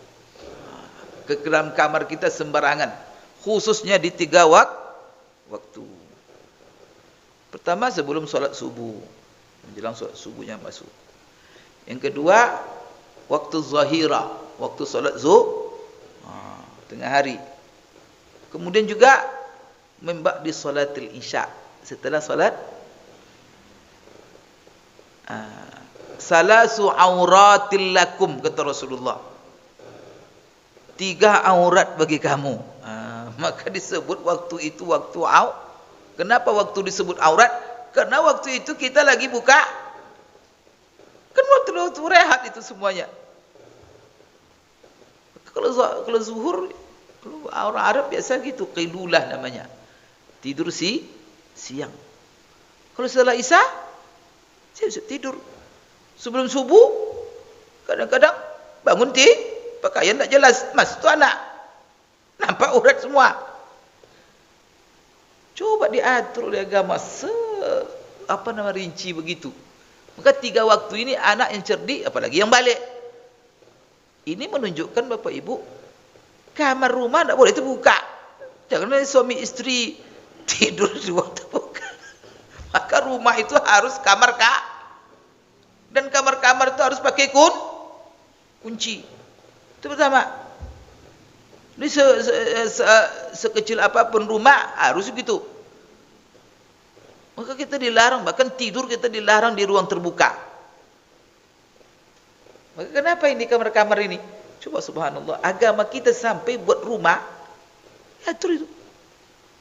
ke dalam kamar kita sembarangan, khususnya di 3 waktu. Pertama sebelum solat subuh, menjelang solat subuhnya masuk. Yang kedua, waktu zahira, waktu solat tengah hari. Kemudian juga memba'di salatil isya, setelah solat salasu auratil lakum, kata Rasulullah. 3 aurat bagi kamu. Maka disebut waktu itu waktu Kenapa waktu disebut aurat? Karena waktu itu kita lagi buka. Kan waktu rehat itu semuanya. Kalau zuhur, kalau orang Arab biasa gitu, qailulah namanya. Tidur siang. Kalau setelah Isya, siap tidur. Sebelum subuh, kadang-kadang bangun pakaian tak jelas, mas tu anak. Nampak urat semua. Coba diatur oleh agama rinci begitu. Maka 3 waktu ini anak yang cerdik, apalagi yang balik. Ini menunjukkan Bapak Ibu, kamar rumah tak boleh terbuka. Jangan suami istri tidur di ruang terbuka. Maka rumah itu harus kamar dan kamar-kamar itu harus pakai kunci. Itu pertama. Ini sekecil apapun rumah harus begitu. Maka kita dilarang, bahkan tidur kita dilarang di ruang terbuka. Maka kenapa ini kamar-kamar ini? Coba subhanallah, agama kita sampai buat rumah, atur itu.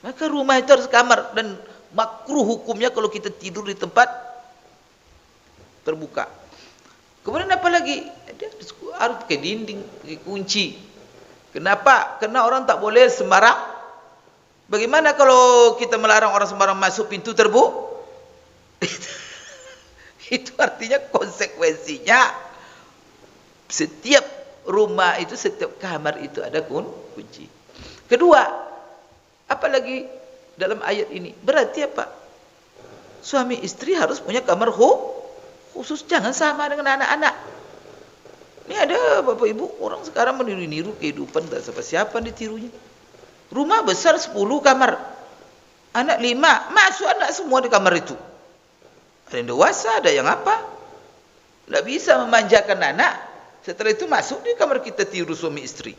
Maka rumah itu harus kamar, dan makruh hukumnya kalau kita tidur di tempat terbuka. Kemudian apa lagi? Harus pakai dinding, pakai kunci. Kenapa? Karena orang tak boleh sembarang. Bagaimana kalau kita melarang orang sembarang masuk pintu terbuka? Itu artinya konsekuensinya setiap rumah itu, setiap kamar itu ada kunci. Kedua, apalagi dalam ayat ini berarti apa? Suami istri harus punya kamar khusus, jangan sama dengan anak-anak. Ini ada Bapak Ibu, orang sekarang meniru-niru kehidupan, tak siapa ditirunya. Rumah besar 10 kamar, anak 5, masuk anak semua di kamar itu. Ada yang dewasa, ada yang apa? Tak bisa memanjakan anak. Setelah itu masuk di kamar kita tidur suami istri.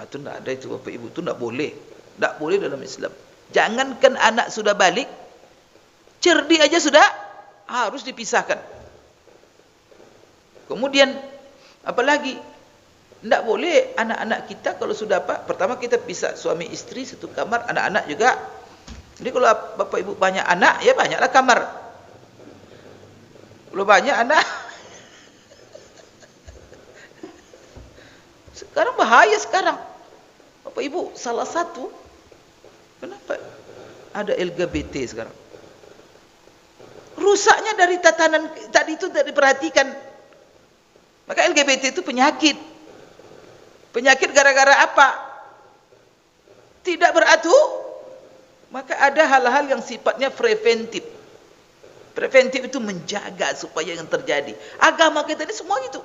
Itu tak ada itu Bapak Ibu, itu tak boleh. Tak boleh dalam Islam. Jangankan anak sudah balik, cerdik aja sudah harus dipisahkan. Kemudian apalagi tidak boleh anak-anak kita kalau sudah apa? Pertama kita pisah suami istri satu kamar, anak-anak juga. Jadi kalau Bapak Ibu banyak anak, ya banyaklah kamar. Kalau banyak anak, sekarang bahaya sekarang. Bapak Ibu, salah satu kenapa ada LGBT sekarang? Rusaknya dari tatanan tadi itu tidak diperhatikan. Maka LGBT itu penyakit. Penyakit gara-gara apa? Tidak beratur. Maka ada hal-hal yang sifatnya preventif. Preventif itu menjaga supaya yang terjadi. Agama kita ini semua itu.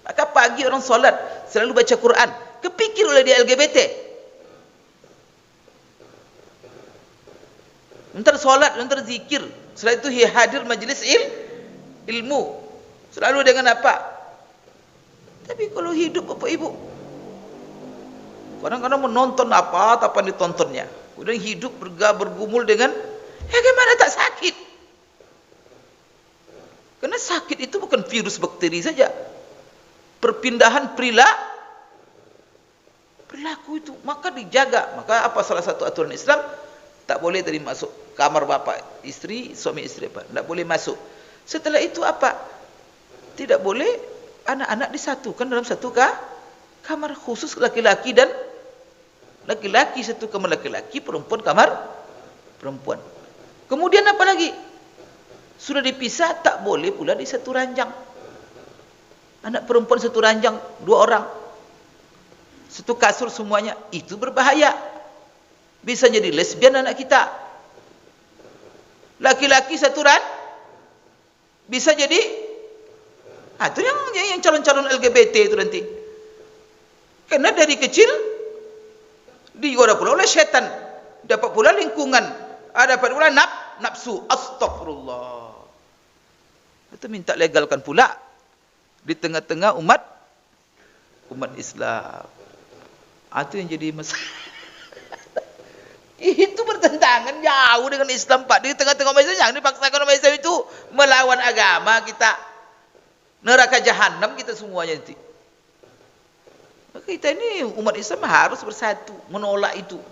Maka pagi orang solat selalu baca Quran, kepikir oleh dia LGBT. Bentar solat, bentar zikir. Setelah itu hadir majlis ilmu. Selalu dengan apa? Tapi kalau hidup Bapak Ibu, kadang-kadang menonton apa ditontonnya. Kemudian hidup bergumul dengan, gimana tak sakit? Karena sakit itu bukan virus bakteri saja. Perpindahan perilaku itu. Maka dijaga. Maka apa salah satu aturan Islam? Tak boleh tadi masuk kamar bapak istri, suami istri apa? Tak boleh masuk. Setelah itu apa? Tidak boleh anak-anak disatukan dalam satu kamar khusus laki-laki dan laki-laki, satu kamar laki-laki, perempuan kamar perempuan. Kemudian apa lagi? Sudah dipisah, tak boleh pula di satu ranjang. Anak perempuan satu ranjang, 2 orang. Satu kasur semuanya, itu berbahaya. Bisa jadi lesbian anak kita. Laki-laki satu bisa jadi itu yang calon-calon LGBT itu nanti. Karena dari kecil digoda pula oleh setan, dapat pula lingkungan, dapat pula nafsu. Astagfirullah. Itu minta legalkan pula di tengah-tengah umat Islam. Itu yang jadi masalah. Itu bertentangan jauh dengan Islam, Pak. Di tengah-tengah umat Islam, jangan dipaksakan umat Islam itu melawan agama kita. Neraka jahanam kita semuanya nanti. Maka kita ini umat Islam harus bersatu menolak itu.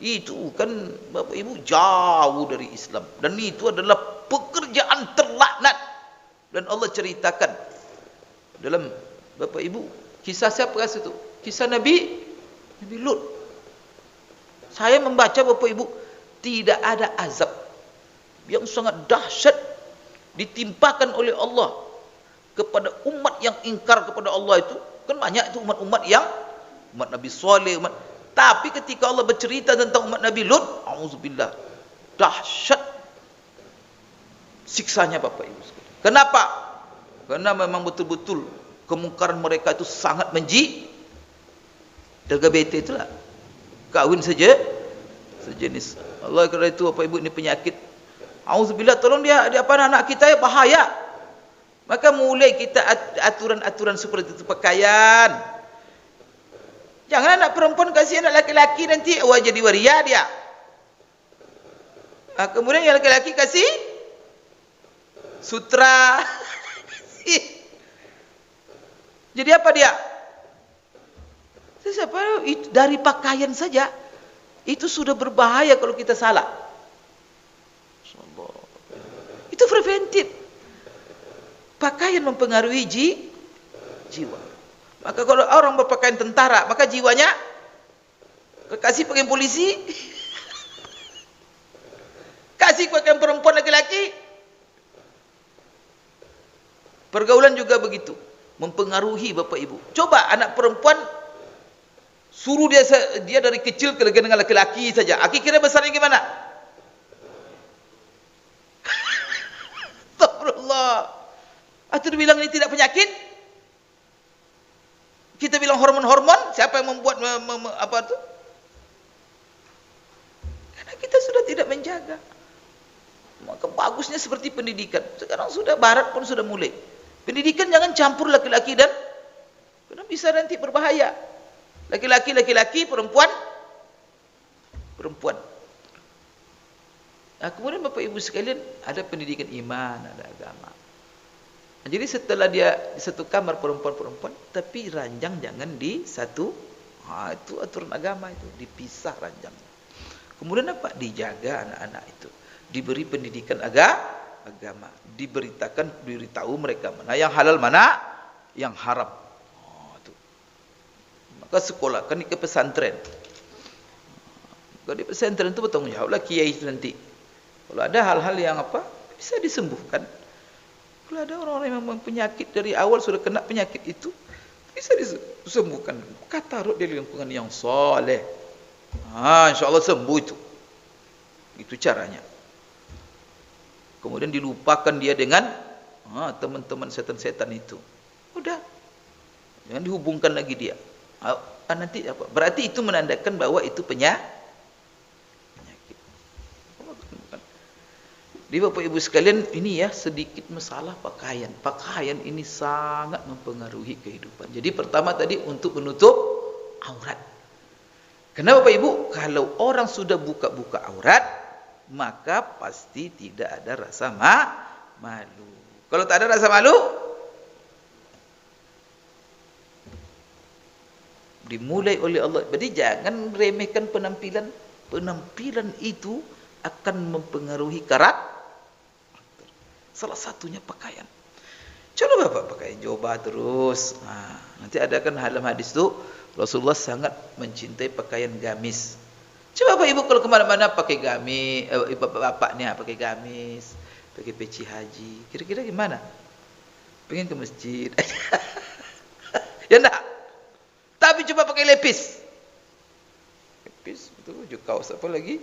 Itu kan Bapak Ibu jauh dari Islam, dan itu adalah pekerjaan terlaknat. Dan Allah ceritakan dalam Bapak Ibu kisah siapa itu? Kisah Nabi Lut. Saya membaca Bapak Ibu, tidak ada azab yang sangat dahsyat ditimpakan oleh Allah kepada umat yang ingkar kepada Allah itu. Kan banyak itu umat-umat yang umat Nabi Saleh, tapi ketika Allah bercerita tentang umat Nabi Lut, auzubillah, dahsyat siksanya Bapak Ibu. Kenapa? Karena memang betul-betul kemungkaran mereka itu sangat menji. Daga bete itulah. Kawin saja sejenis. Allah kata itu Bapak Ibu, ini penyakit. Auzubillah, tolong dia apa anak kita ya bahaya. Maka mulai kita aturan-aturan seperti itu, pakaian. Jangan anak perempuan kasih anak laki-laki, nanti jadi waria dia. Kemudian yang laki-laki kasih sutra. Jadi apa dia? Siapa? Dari pakaian saja itu sudah berbahaya kalau kita salah. Itu preventif. Pakaian mempengaruhi jiwa. Maka kalau orang berpakaian tentara, maka jiwanya kasih pakaian polisi, kasih pakaian perempuan laki-laki. Pergaulan juga begitu, mempengaruhi Bapak Ibu. Coba anak perempuan suruh dia dari kecil ke dengan laki-laki saja. Kira besarnya gimana? Astagfirullah. Atau bilang ini tidak penyakit? Kita bilang hormon-hormon, siapa yang membuat apa itu? Karena kita sudah tidak menjaga. Maka bagusnya seperti pendidikan. Sekarang sudah barat pun sudah mulai. Pendidikan jangan campur laki-laki dan karena bisa nanti berbahaya. Laki-laki, perempuan. Nah, kemudian Bapak Ibu sekalian, ada pendidikan iman, ada agama. Nah, jadi setelah dia di satu kamar perempuan, tapi ranjang jangan di satu. Itu aturan agama itu, dipisah ranjangnya. Kemudian apa? Dijaga anak-anak itu, diberi pendidikan agama, diberitahu mereka mana yang halal, mana yang haram. Maka sekolah kan ke pesantren. Kalau di pesantren itu bertanggung jawablah kiai itu nanti. Kalau ada hal-hal yang bisa disembuhkan. Kalau ada orang-orang yang memang penyakit dari awal sudah kena penyakit itu, bisa disembuhkan. Taruh di lingkungan yang soleh. InsyaAllah sembuh itu. Itu caranya. Kemudian dilupakan dia dengan teman-teman setan-setan itu. Udah. Jangan dihubungkan lagi dia. Nanti apa? Berarti itu menandakan bahwa itu penyakit. Jadi Bapak Ibu sekalian, ini ya sedikit masalah pakaian. Pakaian ini sangat mempengaruhi kehidupan. Jadi pertama tadi untuk menutup aurat. Karena Bapak Ibu, kalau orang sudah buka-buka aurat, maka pasti tidak ada rasa malu. Kalau tak ada rasa malu, dimulai oleh Allah. Jadi jangan remehkan penampilan. Penampilan itu akan mempengaruhi karakter. Salah satunya pakaian. Coba Bapak pakai jubah terus. Nanti ada kan dalam hadis itu Rasulullah sangat mencintai pakaian gamis. Coba Bapak Ibu kalau kemana-mana pakai gamis, bapaknya pakai gamis, pakai peci haji. Kira-kira gimana? Pengen ke masjid. Ya enggak? Tapi coba pakai lepis. Lepis itu baju kaos apa lagi?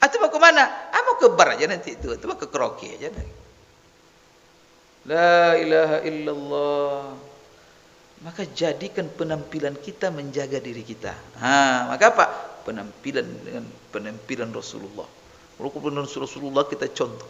Atau mau ke mana? Mau ke bar aja nanti itu. Atau mau ke karaoke aja. La ilaha illallah. Maka jadikan penampilan kita menjaga diri kita. Maka apa? Penampilan dengan penampilan Rasulullah. Penampilan Rasulullah kita contoh.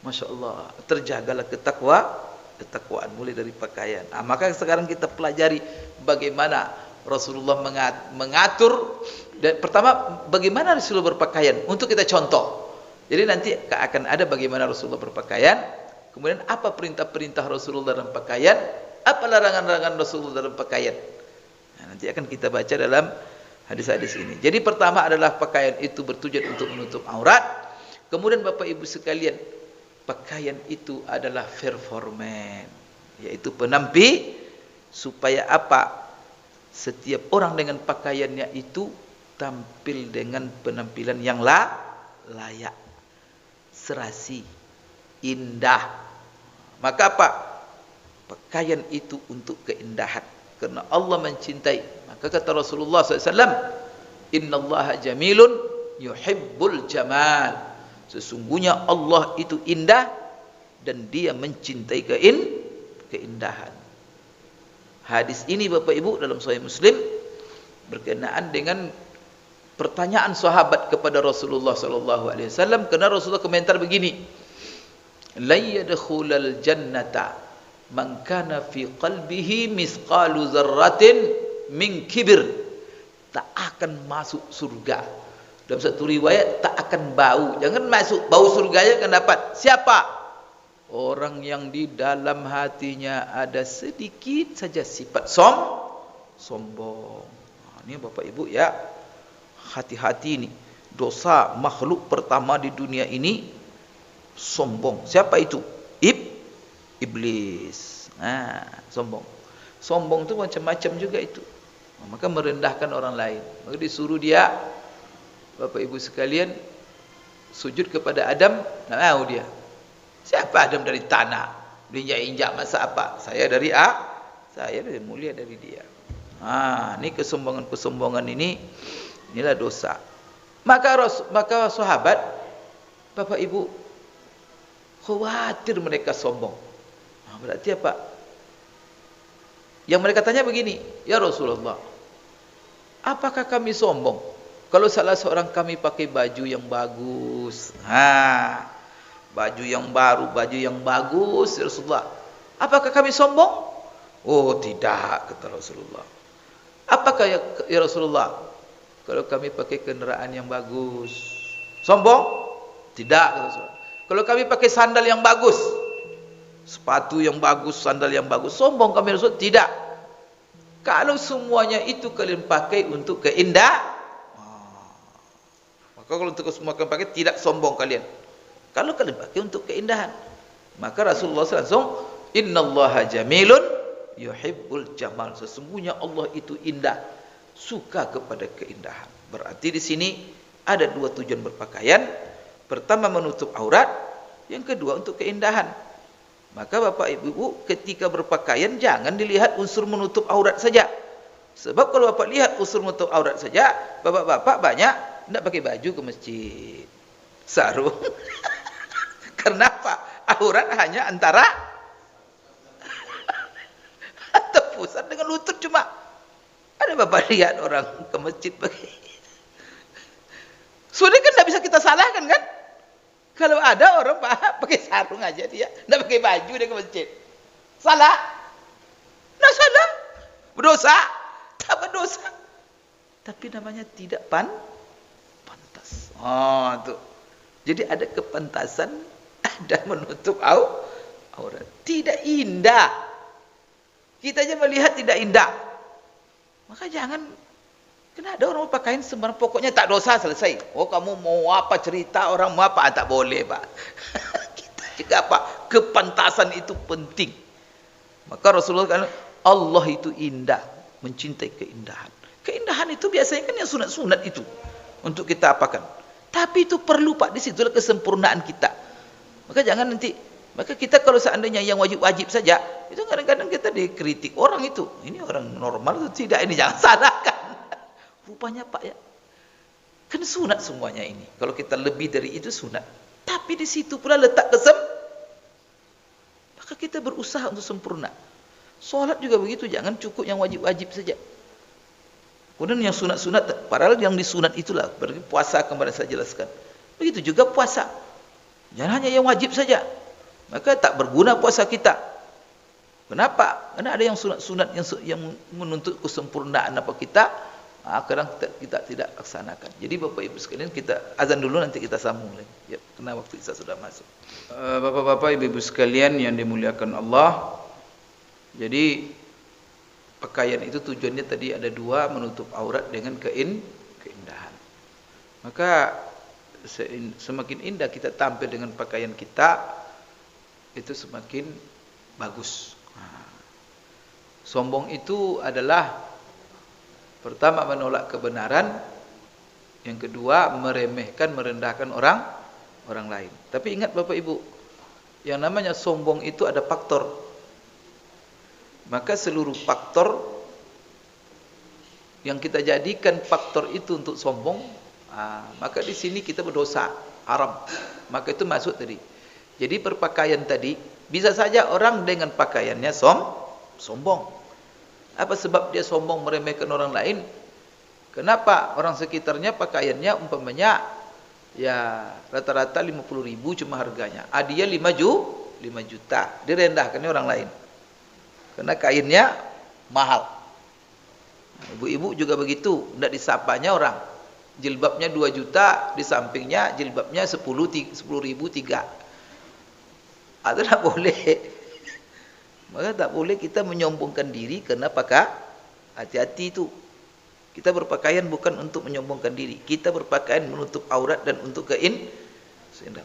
Masya Allah. Terjagalah ketakwaan mulai dari pakaian. Maka sekarang kita pelajari bagaimana Rasulullah mengatur Dan pertama, bagaimana Rasulullah berpakaian untuk kita contoh. Jadi nanti akan ada bagaimana Rasulullah berpakaian, kemudian apa perintah-perintah Rasulullah dalam pakaian, apa larangan-larangan Rasulullah dalam pakaian. Nah, nanti akan kita baca dalam hadis-hadis ini. Jadi pertama adalah pakaian itu bertujuan untuk menutup aurat. Kemudian Bapak Ibu sekalian, pakaian itu adalah performan, yaitu penampi, supaya apa? Setiap orang dengan pakaiannya itu tampil dengan penampilan yang layak, serasi, indah. Maka apa? Pakaian itu untuk keindahan, karena Allah mencintai. Maka kata Rasulullah SAW, Innallaha jamilun yuhibbul jamal. Sesungguhnya Allah itu indah dan dia mencintai keindahan. Hadis ini Bapak Ibu dalam Sahih Muslim berkenaan dengan pertanyaan sahabat kepada Rasulullah SAW, karena Rasulullah komentar begini, la yadkhulul jannata man kana fi qalbihi misqalu dzarratin min kibir. Tak akan masuk surga. Dalam satu riwayat, tak akan bau. Jangan masuk, bau surganya akan dapat. Siapa? Orang yang di dalam hatinya ada sedikit saja sifat sombong. Nah, ini Bapak Ibu ya, hati-hati ini. Dosa makhluk pertama di dunia ini sombong. Siapa itu? Iblis. Nah, sombong. Sombong itu macam-macam juga itu. Maka merendahkan orang lain. Maka disuruh dia, Bapak Ibu sekalian, sujud kepada Adam, tak mau dia. Siapa Adam dari tanah? Diinjak-injak masa apa? Saya dari mulia dari dia. Ini kesombongan ini, inilah dosa. Maka sahabat, Bapak Ibu, khawatir mereka sombong. Berarti apa? Yang mereka tanya begini, ya Rasulullah, apakah kami sombong kalau salah seorang kami pakai baju yang bagus, baju yang baru, baju yang bagus, ya Rasulullah, apakah kami sombong? Oh tidak, kata Rasulullah. Apakah ya Rasulullah, kalau kami pakai kendaraan yang bagus, sombong? Tidak, kata Rasulullah. Kalau kami pakai sandal yang bagus, sepatu yang bagus, sandal yang bagus, sombong kami Rasul? Tidak. Kalau semuanya itu kalian pakai untuk keindahan, maka kalau untuk semua kalian pakai, tidak sombong kalian. Kalau kalian pakai untuk keindahan, maka Rasulullah langsung, Innallaha jamilun yuhibbul jamal. Sesungguhnya Allah itu indah, suka kepada keindahan. Berarti di sini ada dua tujuan berpakaian. Pertama menutup aurat, yang kedua untuk keindahan. Maka Bapak Ibu ketika berpakaian jangan dilihat unsur menutup aurat saja. Sebab kalau Bapak lihat unsur menutup aurat saja, Bapak-bapak banyak tidak pakai baju ke masjid, sarung. Kenapa? Aurat hanya antara tepusan dengan lutut cuma. Ada Bapak lihat orang ke masjid pakai. Sudah kan tidak bisa kita salahkan kan? Kalau ada orang pakai sarung aja dia, tidak pakai baju dia ke masjid, salah? Tidak salah, berdosa? Tak berdosa. Tapi namanya tidak pantas. Tuh. Jadi ada kepantasan, ada menutup aurat. Tidak indah. Kita aja melihat tidak indah. Maka jangan. Kena ada orang pakaian sembarang, pokoknya tak dosa, selesai. Oh kamu mau apa cerita, orang mau apa, tak boleh Pak. Kita juga apa, kepantasan itu penting. Maka Rasulullah kan, Allah itu indah, mencintai keindahan. Keindahan itu biasanya kan yang sunat-sunat itu untuk kita apakan. Tapi itu perlu Pak, disitulah kesempurnaan kita. Maka jangan nanti, maka kita kalau seandainya yang wajib-wajib saja, itu kadang-kadang kita dikritik orang itu. Ini orang normal itu tidak, ini jangan salahkan. Rupanya Pak ya, kan sunat semuanya ini. Kalau kita lebih dari itu sunat. Tapi di situ pula letak maka kita berusaha untuk sempurna. Sholat juga begitu, jangan cukup yang wajib-wajib saja. Kemudian yang sunat-sunat, padahal yang disunat itulah, berarti puasa kemarin saya jelaskan. Begitu juga puasa. Jangan hanya yang wajib saja. Maka tak berguna puasa kita. Kenapa? Karena ada yang sunat-sunat yang menuntut kesempurnaan apa kita. Kadang kita tidak laksanakan. Jadi Bapak Ibu sekalian, kita azan dulu, nanti kita sambung lagi. Ya, karena waktu kita sudah masuk. Bapak-bapak, Ibu-ibu sekalian yang dimuliakan Allah. Jadi pakaian itu tujuannya tadi ada dua, menutup aurat dengan keindahan. Maka semakin indah kita tampil dengan pakaian kita, itu semakin bagus. Sombong itu adalah pertama menolak kebenaran, yang kedua meremehkan, merendahkan orang lain. Tapi ingat Bapak Ibu, yang namanya sombong itu ada faktor. Maka seluruh faktor yang kita jadikan faktor itu untuk sombong, maka di sini kita berdosa, haram. Maka itu masuk tadi. Jadi berpakaian tadi, bisa saja orang dengan pakaiannya sombong. Apa sebab dia sombong, meremehkan orang lain? Kenapa orang sekitarnya pakaiannya umpamanya ya rata-rata 50.000 cuma harganya. Dia 5 juta, direndahkannya orang lain. Karena kainnya mahal. Ibu-ibu juga begitu, tidak disapanya orang. Jilbabnya 2 juta, di sampingnya jilbabnya 10.000 3. Itu tidak boleh. Maka tak boleh kita menyombongkan diri, karena hati-hati itu. Kita berpakaian bukan untuk menyombongkan diri. Kita berpakaian menutup aurat dan untuk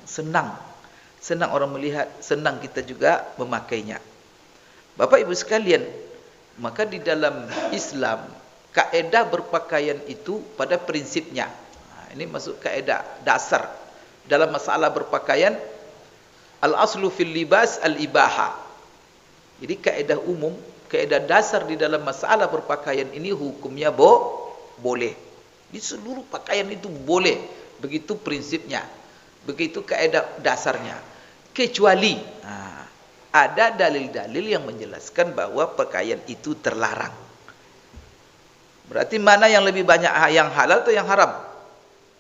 senang. Senang orang melihat, senang kita juga memakainya. Bapak Ibu sekalian, maka di dalam Islam, kaedah berpakaian itu pada prinsipnya. Ini masuk kaedah dasar. Dalam masalah berpakaian, al-aslu fil libas al-ibaha. Jadi kaedah umum, kaedah dasar di dalam masalah berpakaian ini hukumnya boleh. Di seluruh pakaian itu boleh. Begitu prinsipnya. Begitu kaedah dasarnya. Kecuali ada dalil-dalil yang menjelaskan bahwa pakaian itu terlarang. Berarti mana yang lebih banyak, yang halal atau yang haram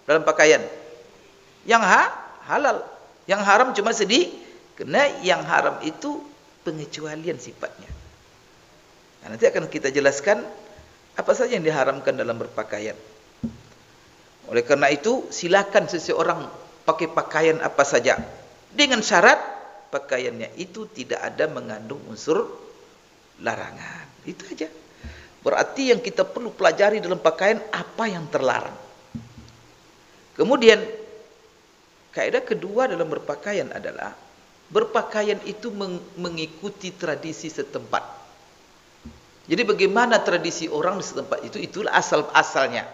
dalam pakaian? Yang halal. Yang haram cuma sedih. Karena yang haram itu pengecualian sifatnya. Nah, nanti akan kita jelaskan apa saja yang diharamkan dalam berpakaian. Oleh karena itu, silakan seseorang pakai pakaian apa saja, dengan syarat pakaiannya itu tidak ada mengandung unsur larangan. Itu aja. Berarti yang kita perlu pelajari dalam pakaian apa yang terlarang. Kemudian kaidah kedua dalam berpakaian adalah berpakaian itu mengikuti tradisi setempat. Jadi bagaimana tradisi orang di setempat itu, itulah asal-asalnya.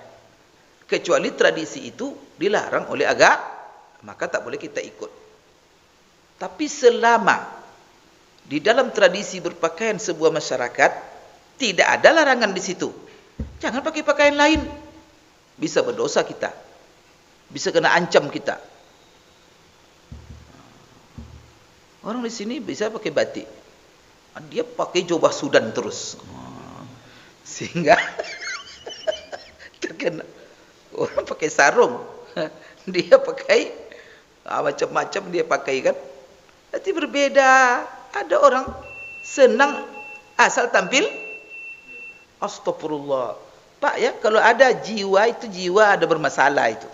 Kecuali tradisi itu dilarang oleh agama, maka tak boleh kita ikut. Tapi selama di dalam tradisi berpakaian sebuah masyarakat tidak ada larangan di situ, jangan pakai pakaian lain. Bisa berdosa kita, bisa kena ancam kita. Orang di sini bisa pakai batik, dia pakai jubah Sudan terus, sehingga terkena. Orang pakai sarung, dia pakai macam-macam dia pakai kan. Nanti berbeda. Ada orang senang asal tampil. Astagfirullah, Pak ya, kalau ada jiwa itu jiwa ada bermasalah itu.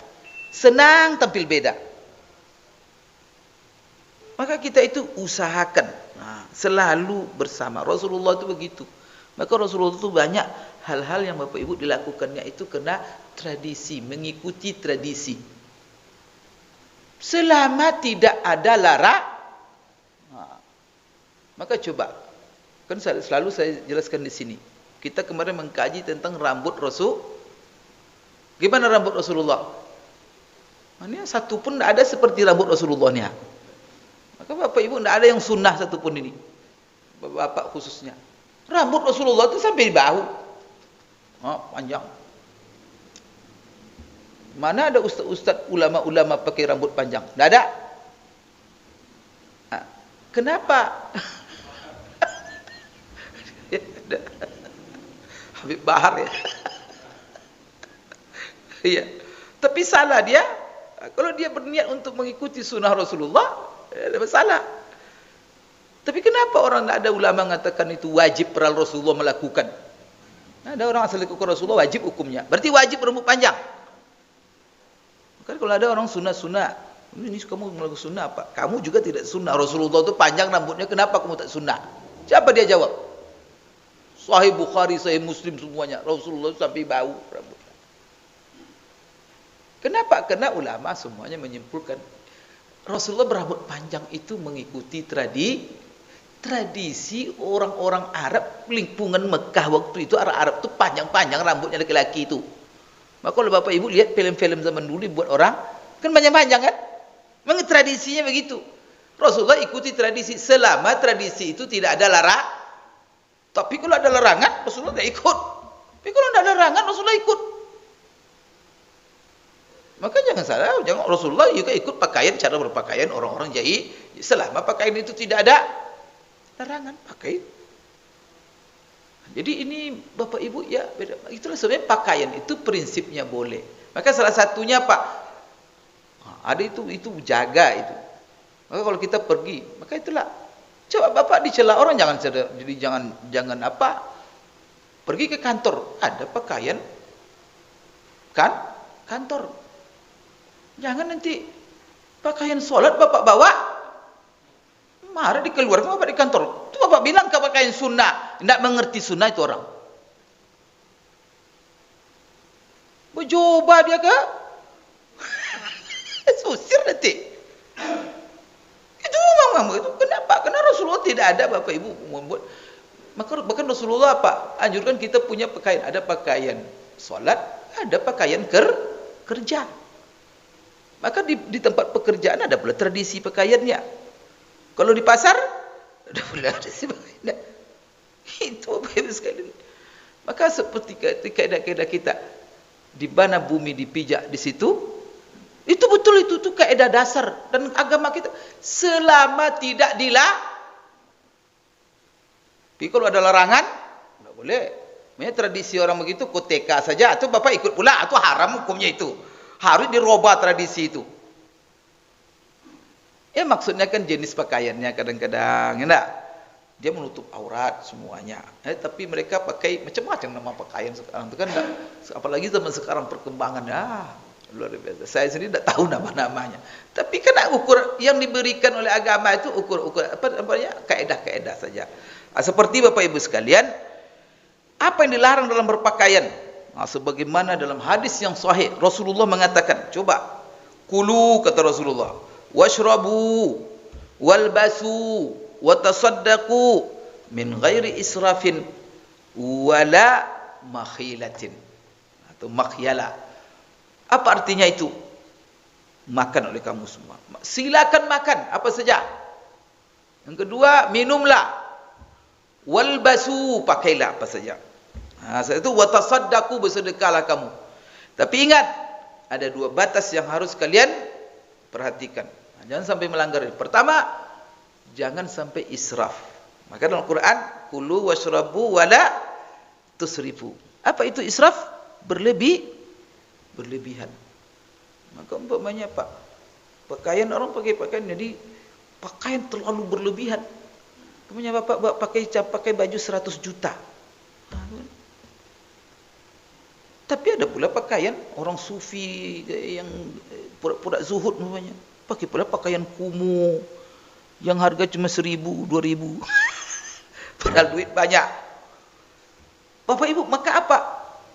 Senang tampil beda. Maka kita itu usahakan selalu bersama. Rasulullah itu begitu. Maka Rasulullah itu banyak hal-hal yang Bapak Ibu dilakukannya itu karena tradisi, mengikuti tradisi. Selama tidak ada larangan. Maka coba, kan selalu saya jelaskan di sini. Kita kemarin mengkaji tentang rambut Rasul. Gimana rambut Rasulullah? Ini satu pun tidak ada seperti rambut Rasulullah ni. Maka Bapak Ibu tidak ada yang sunnah satupun ini. Bapak khususnya. Rambut Rasulullah itu sampai di bahu. Panjang. Mana ada ustaz-ustaz ulama-ulama pakai rambut panjang? Tidak ada. Kenapa? Habib Bahar ya. Iya. Tapi salah dia. Kalau dia berniat untuk mengikuti sunnah Rasulullah, tidak masalah. Tapi kenapa orang tidak ada ulama mengatakan itu wajib peral Rasulullah melakukan? Ada orang asal ikut Rasulullah wajib hukumnya. Berarti wajib rambut panjang. Kan kalau ada orang sunnah, ini kamu melakukan sunnah apa? Kamu juga tidak sunnah. Rasulullah itu panjang rambutnya, kenapa kamu tak sunnah? Siapa dia jawab? Sahih Bukhari, Sahih Muslim semuanya. Rasulullah sampai bau rambutnya. Kenapa? Karena ulama semuanya menyimpulkan Rasulullah berambut panjang itu mengikuti tradisi orang-orang Arab lingkungan Mekah waktu itu. Arab itu panjang-panjang rambutnya laki-laki itu. Maka kalau Bapak Ibu lihat film-film zaman dulu buat orang kan panjang-panjang kan? Memang tradisinya begitu. Rasulullah ikuti tradisi selama tradisi itu tidak ada larangan. Tapi kalau ada larangan Rasulullah tidak ikut. Tapi kalau tidak ada larangan Rasulullah ikut. Maka jangan salah, jangan Rasulullah juga ikut pakaian, cara berpakaian orang-orang jahil selama pakaian itu tidak ada larangan pakai. Jadi ini Bapak Ibu ya beda. Itulah sebenarnya pakaian itu prinsipnya boleh. Maka salah satunya apa? Ada itu jaga itu. Maka kalau kita pergi, maka itulah. Coba Bapak dicela orang jadi jangan apa? Pergi ke kantor, ada pakaian kan? Kantor. Jangan nanti pakaian sholat Bapak bawa, marah dikeluarkan Bapak di kantor. Itu Bapak bilang ke pakaian sunnah, tidak mengerti sunnah itu orang. Coba dia ke susir nanti. Itu memang itu. Kenapa? Karena Rasulullah tidak ada Bapak Ibu membuat. Maka bahkan Rasulullah apa? Anjurkan kita punya pakaian. Ada pakaian sholat, ada pakaian kerja. Maka di tempat pekerjaan ada pula tradisi pakaiannya. Kalau di pasar ada pula tradisi pakaiannya. Itu Bapak Ibu sekalian. Maka seperti kaidah-kaidah kita, di mana bumi dipijak di situ, itu betul itu kaidah dasar dan agama kita selama tidak tapi kalau ada larangan tidak boleh. Makanya tradisi orang begitu koteka saja, atau Bapak ikut pula, atau haram hukumnya itu. Harus dirubah tradisi itu. Ya maksudnya kan jenis pakaiannya kadang-kadang, enggak? Dia menutup aurat semuanya. Tapi mereka pakai macam-macam nama pakaian sekarang itu kan, apalagi zaman sekarang perkembangannya luar biasa. Saya sendiri tidak tahu nama-namanya. Tapi kan ukur yang diberikan oleh agama itu ukur apa namanya? Kaidah-kaidah saja. Seperti Bapak Ibu sekalian, apa yang dilarang dalam berpakaian? Sebagaimana dalam hadis yang sahih Rasulullah mengatakan, coba kulu kata Rasulullah, washrabu walbasu watasaddaqu min ghairi israfin wala makhilatin atau makhyala. Apa artinya itu? Makan oleh kamu semua, silakan makan apa saja. Yang kedua, minumlah. Walbasu, pakailah apa saja. Setelah itu watasaddaqu, bersedekahlah kamu. Tapi ingat, ada dua batas yang harus kalian perhatikan. Jangan sampai melanggar. Pertama, jangan sampai israf. Maka dalam Quran, kulu washrabu wala tusrifu. Apa itu israf? Berlebihan. Maka umpamanya apa? Pakaian orang pakai pakaian, jadi pakaian terlalu berlebihan. Umpamanya Bapak pakai baju 100 juta. Tapi ada pula pakaian orang sufi yang pura-pura zuhud namanya. Pakai pula pakaian kumuh yang harga cuma 1.000, 2.000. Padahal duit banyak. Bapak Ibu, maka apa?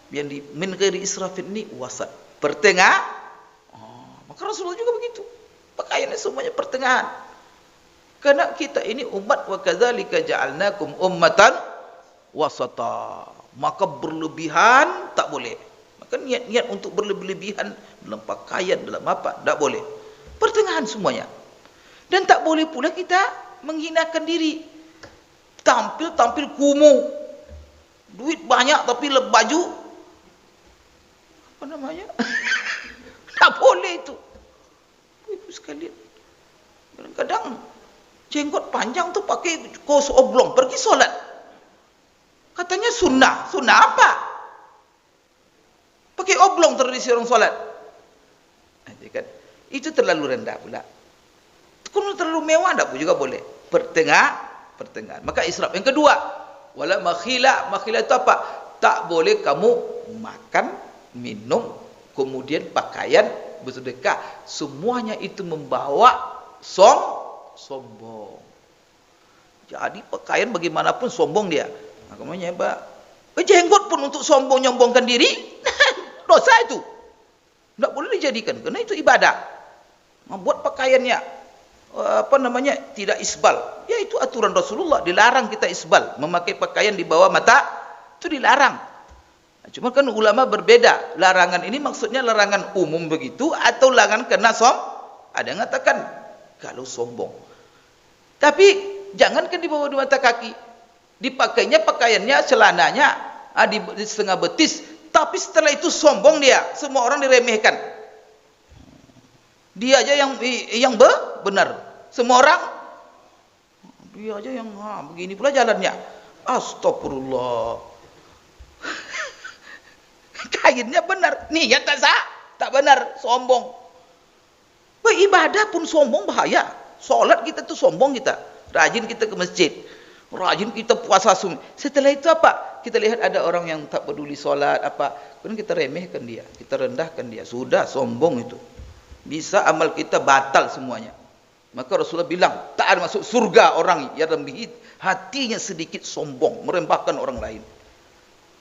Yang di min ghairi israfin ini wasat. Pertengah. Maka Rasulullah juga begitu. Pakaiannya semuanya pertengahan. Karena kita ini umat wa kadzalika ja'alnakum ummatan wasata. Maka berlebihan tak boleh. Maka niat-niat untuk berlebihan dalam pakaian, dalam apa, tak boleh. Pertengahan semuanya. Dan tak boleh pula kita menghinakan diri. Tampil kumuh. Duit banyak tapi baju apa namanya? Tak boleh itu. Ibu sekalian. Kadang-kadang jenggot panjang tu pakai kaos oblong pergi solat. Katanya sunnah. Sunnah apa? Pakai oblong tradisi orang solat. Itu terlalu rendah pula. Kalau terlalu mewah tak pun juga boleh. Pertengahan. Maka israf. Yang kedua, wala makhila. Makhila itu apa? Tak boleh kamu makan, minum, kemudian pakaian, bersedekah. Semuanya itu membawa sombong. Jadi pakaian bagaimanapun sombong dia. Makanya Pak, jenggot pun untuk sombong nyombongkan diri, dosa itu. Tidak boleh dijadikan, karena itu ibadah. Membuat pakaiannya tidak isbal. Ya itu aturan Rasulullah, dilarang kita isbal, memakai pakaian di bawah mata itu dilarang. Cuma kan ulama berbeda. Larangan ini maksudnya larangan umum begitu atau larangan kena ada yang mengatakan kalau sombong. Tapi jangankan di bawah dua mata kaki, dipakainya pakaiannya, celananya di setengah betis, tapi setelah itu sombong dia, semua orang diremehkan. Dia aja yang benar, semua orang dia aja yang begini pula jalannya. Astagfirullah. Kainnya benar, niat tak benar, sombong. Beribadah pun sombong bahaya. Salat kita tuh sombong kita. Rajin kita ke masjid, rajin kita puasa sunat. Setelah itu apa? Kita lihat ada orang yang tak peduli solat kemudian kita remehkan dia, kita rendahkan dia. Sudah sombong itu. Bisa amal kita batal semuanya. Maka Rasulullah bilang, tak ada masuk surga orang yang hatinya sedikit sombong, meremehkan orang lain.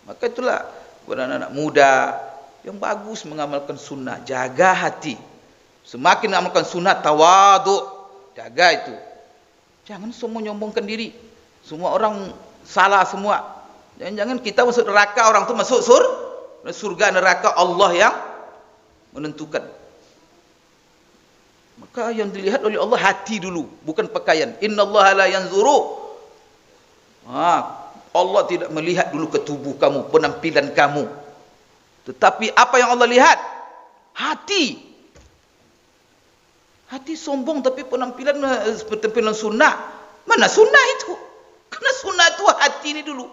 Maka itulah kepada anak-anak muda yang bagus mengamalkan sunnah, jaga hati. Semakin mengamalkan sunnah, tawadhu, jaga itu. Jangan semua nyombongkan diri. Semua orang salah semua. Jangan kita masuk neraka, orang itu masuk surga, neraka Allah yang menentukan. Maka yang dilihat oleh Allah hati dulu, bukan pakaian. Innallaha la yanzuru. Allah tidak melihat dulu ke tubuh kamu, penampilan kamu. Tetapi apa yang Allah lihat? Hati. Hati sombong tapi penampilan sunnah. Mana sunnah itu? Karena sunnah itu hati ini dulu.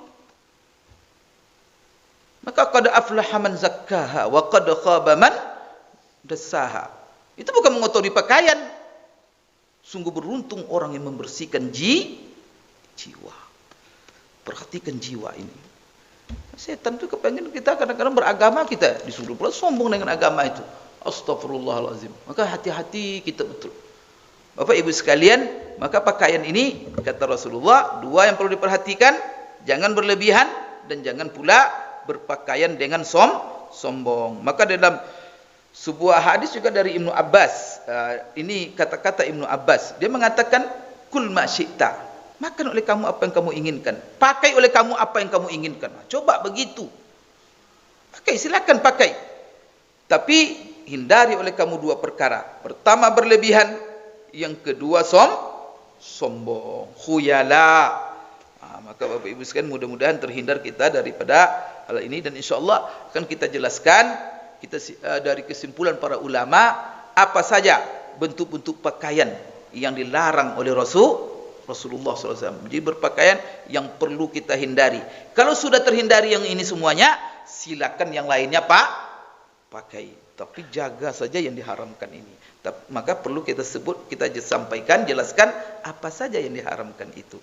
Maka qad aflaha man zakkaha wa qad khaba man dassaha. Itu bukan mengotori pakaian. Sungguh beruntung orang yang membersihkan jiwa. Perhatikan jiwa ini. Setan itu kepengen kita kadang-kadang beragama, kita disuruh pula sombong dengan agama itu. Astagfirullahaladzim. Maka hati-hati kita betul. Bapak ibu sekalian, maka pakaian ini kata Rasulullah, dua yang perlu diperhatikan, jangan berlebihan dan jangan pula berpakaian dengan sombong. Maka dalam sebuah hadis juga dari Ibnu Abbas, ini kata-kata Ibnu Abbas, dia mengatakan kul ma syi'ta, makan oleh kamu apa yang kamu inginkan, pakai oleh kamu apa yang kamu inginkan. Coba begitu, pakai, silakan pakai, tapi hindari oleh kamu dua perkara. Pertama berlebihan, yang kedua sombong, khuyala. Maka Bapak Ibu sekalian, mudah-mudahan terhindar kita daripada hal ini, dan insyaallah akan kita jelaskan dari kesimpulan para ulama apa saja bentuk-bentuk pakaian yang dilarang oleh Rasulullah SAW. Jadi berpakaian yang perlu kita hindari. Kalau sudah terhindari yang ini semuanya, silakan yang lainnya pakai. Tapi jaga saja yang diharamkan ini. Maka perlu kita sebut, kita sampaikan, jelaskan apa saja yang diharamkan itu.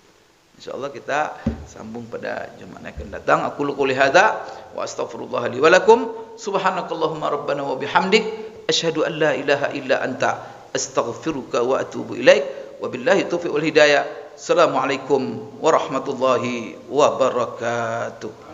InsyaAllah kita sambung pada Jumat yang akan datang. Aku qouli hadza wa astaghfirullah li wa lakum. Subhanakallahumma rabbana wa bihamdik asyhadu an la ilaha illa anta astaghfiruka wa atubu ilaik. Wabillahi taufiq wal hidayah. Assalamualaikum warahmatullahi wabarakatuh.